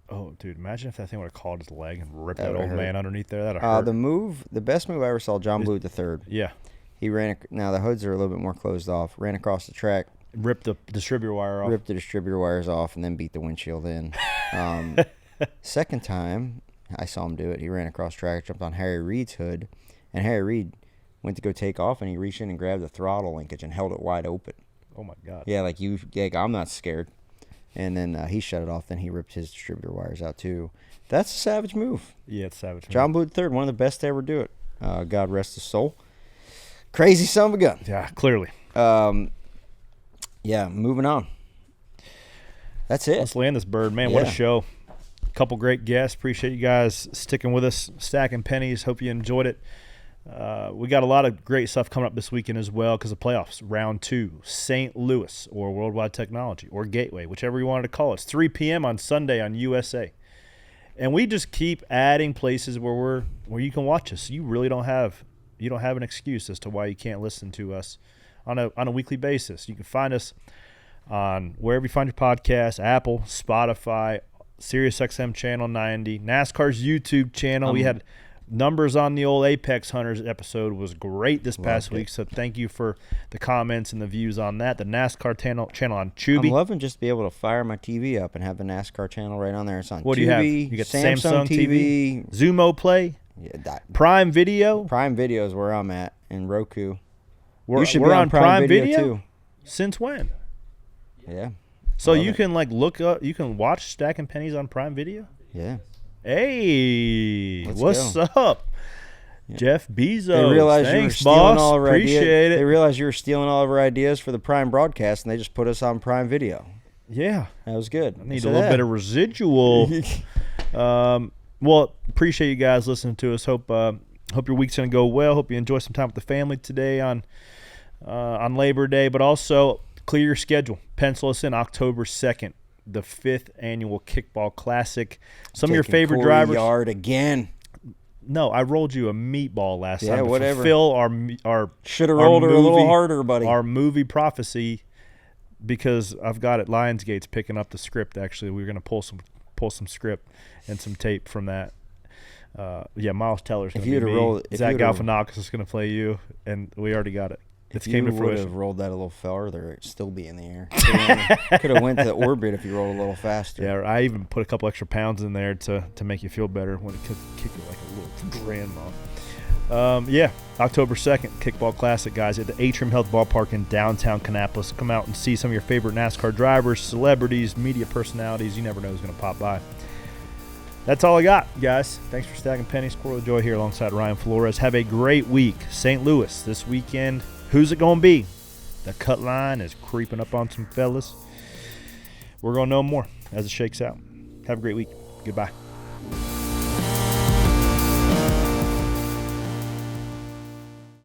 oh, dude, imagine if that thing would have caught his leg and ripped that old man underneath there. That would hurt. The best move I ever saw, John Blute III. Yeah. He ran, now the hoods are a little bit more closed off, ran across the track. Ripped the distributor wire off. Ripped the distributor wires off and then beat the windshield in. Second time I saw him do it, he ran across track, jumped on Harry Reid's hood, and Harry Reid went to go take off, and he reached in and grabbed the throttle linkage and held it wide open. Oh, my God. Yeah, I'm not scared. And then he shut it off. Then he ripped his distributor wires out, too. That's a savage move. Yeah, it's a savage move. John Blute III, one of the best to ever do it. God rest his soul. Crazy son of a gun. Yeah, clearly. Yeah, moving on. That's it. Let's land this bird. Man, what a show. A couple great guests. Appreciate you guys sticking with us, stacking pennies. Hope you enjoyed it. We got a lot of great stuff coming up this weekend as well because of playoffs. Round 2, St. Louis or Worldwide Technology or Gateway, whichever you wanted to call it. It's 3 p.m. on Sunday on USA. And we just keep adding places where you can watch us. You really don't have an excuse as to why you can't listen to us on a weekly basis. You can find us on wherever you find your podcast, Apple, Spotify, SiriusXM Channel 90, NASCAR's YouTube channel. We had numbers on the old Apex Hunters episode. Was great this past week, so thank you for the comments and the views on that. The NASCAR channel on Tubi. I'm loving just to be able to fire my TV up and have the NASCAR channel right on there. It's on what Tubi, do you have? You got Samsung TV, Zumo Play, Prime Video. Prime Video is where I'm at, and Roku. You should be on Prime Video too. Since when? Yeah. So you can look up, you can watch Stacking Pennies on Prime Video? Yeah. Hey, what's up? Yeah. Jeff Bezos. They realized you were stealing all of our ideas. Appreciate it. They realized you were stealing all of our ideas for the Prime broadcast, and they just put us on Prime Video. Yeah. That was good. I need a little bit of residual. Well, appreciate you guys listening to us. Hope your week's going to go well. Hope you enjoy some time with the family today on Labor Day, but also clear your schedule. Pencil us in October 2nd, the 5th annual Kickball Classic. Some of your favorite Corey drivers. Yard again. No, I rolled you a meatball last time. Yeah, whatever. Fulfill our should have rolled her a little harder, buddy. Our movie prophecy, because I've got it. Lionsgate's picking up the script. Actually, we're going to pull some script and some tape from that. Miles Teller's going to be me. Zach Galifianakis is going to play you, and we already got it. If you would have rolled that a little farther, it'd still be in the air. Could have went to orbit if you rolled a little faster. Yeah, I even put a couple extra pounds in there to make you feel better when it kicked you like a little grandma. October 2nd, Kickball Classic, guys, at the Atrium Health Ballpark in downtown Kannapolis. Come out and see some of your favorite NASCAR drivers, celebrities, media personalities. You never know who's going to pop by. That's all I got, guys. Thanks for stacking pennies. Corey LaJoie here alongside Ryan Flores. Have a great week. St. Louis this weekend. Who's it going to be? The cut line is creeping up on some fellas. We're going to know more as it shakes out. Have a great week. Goodbye.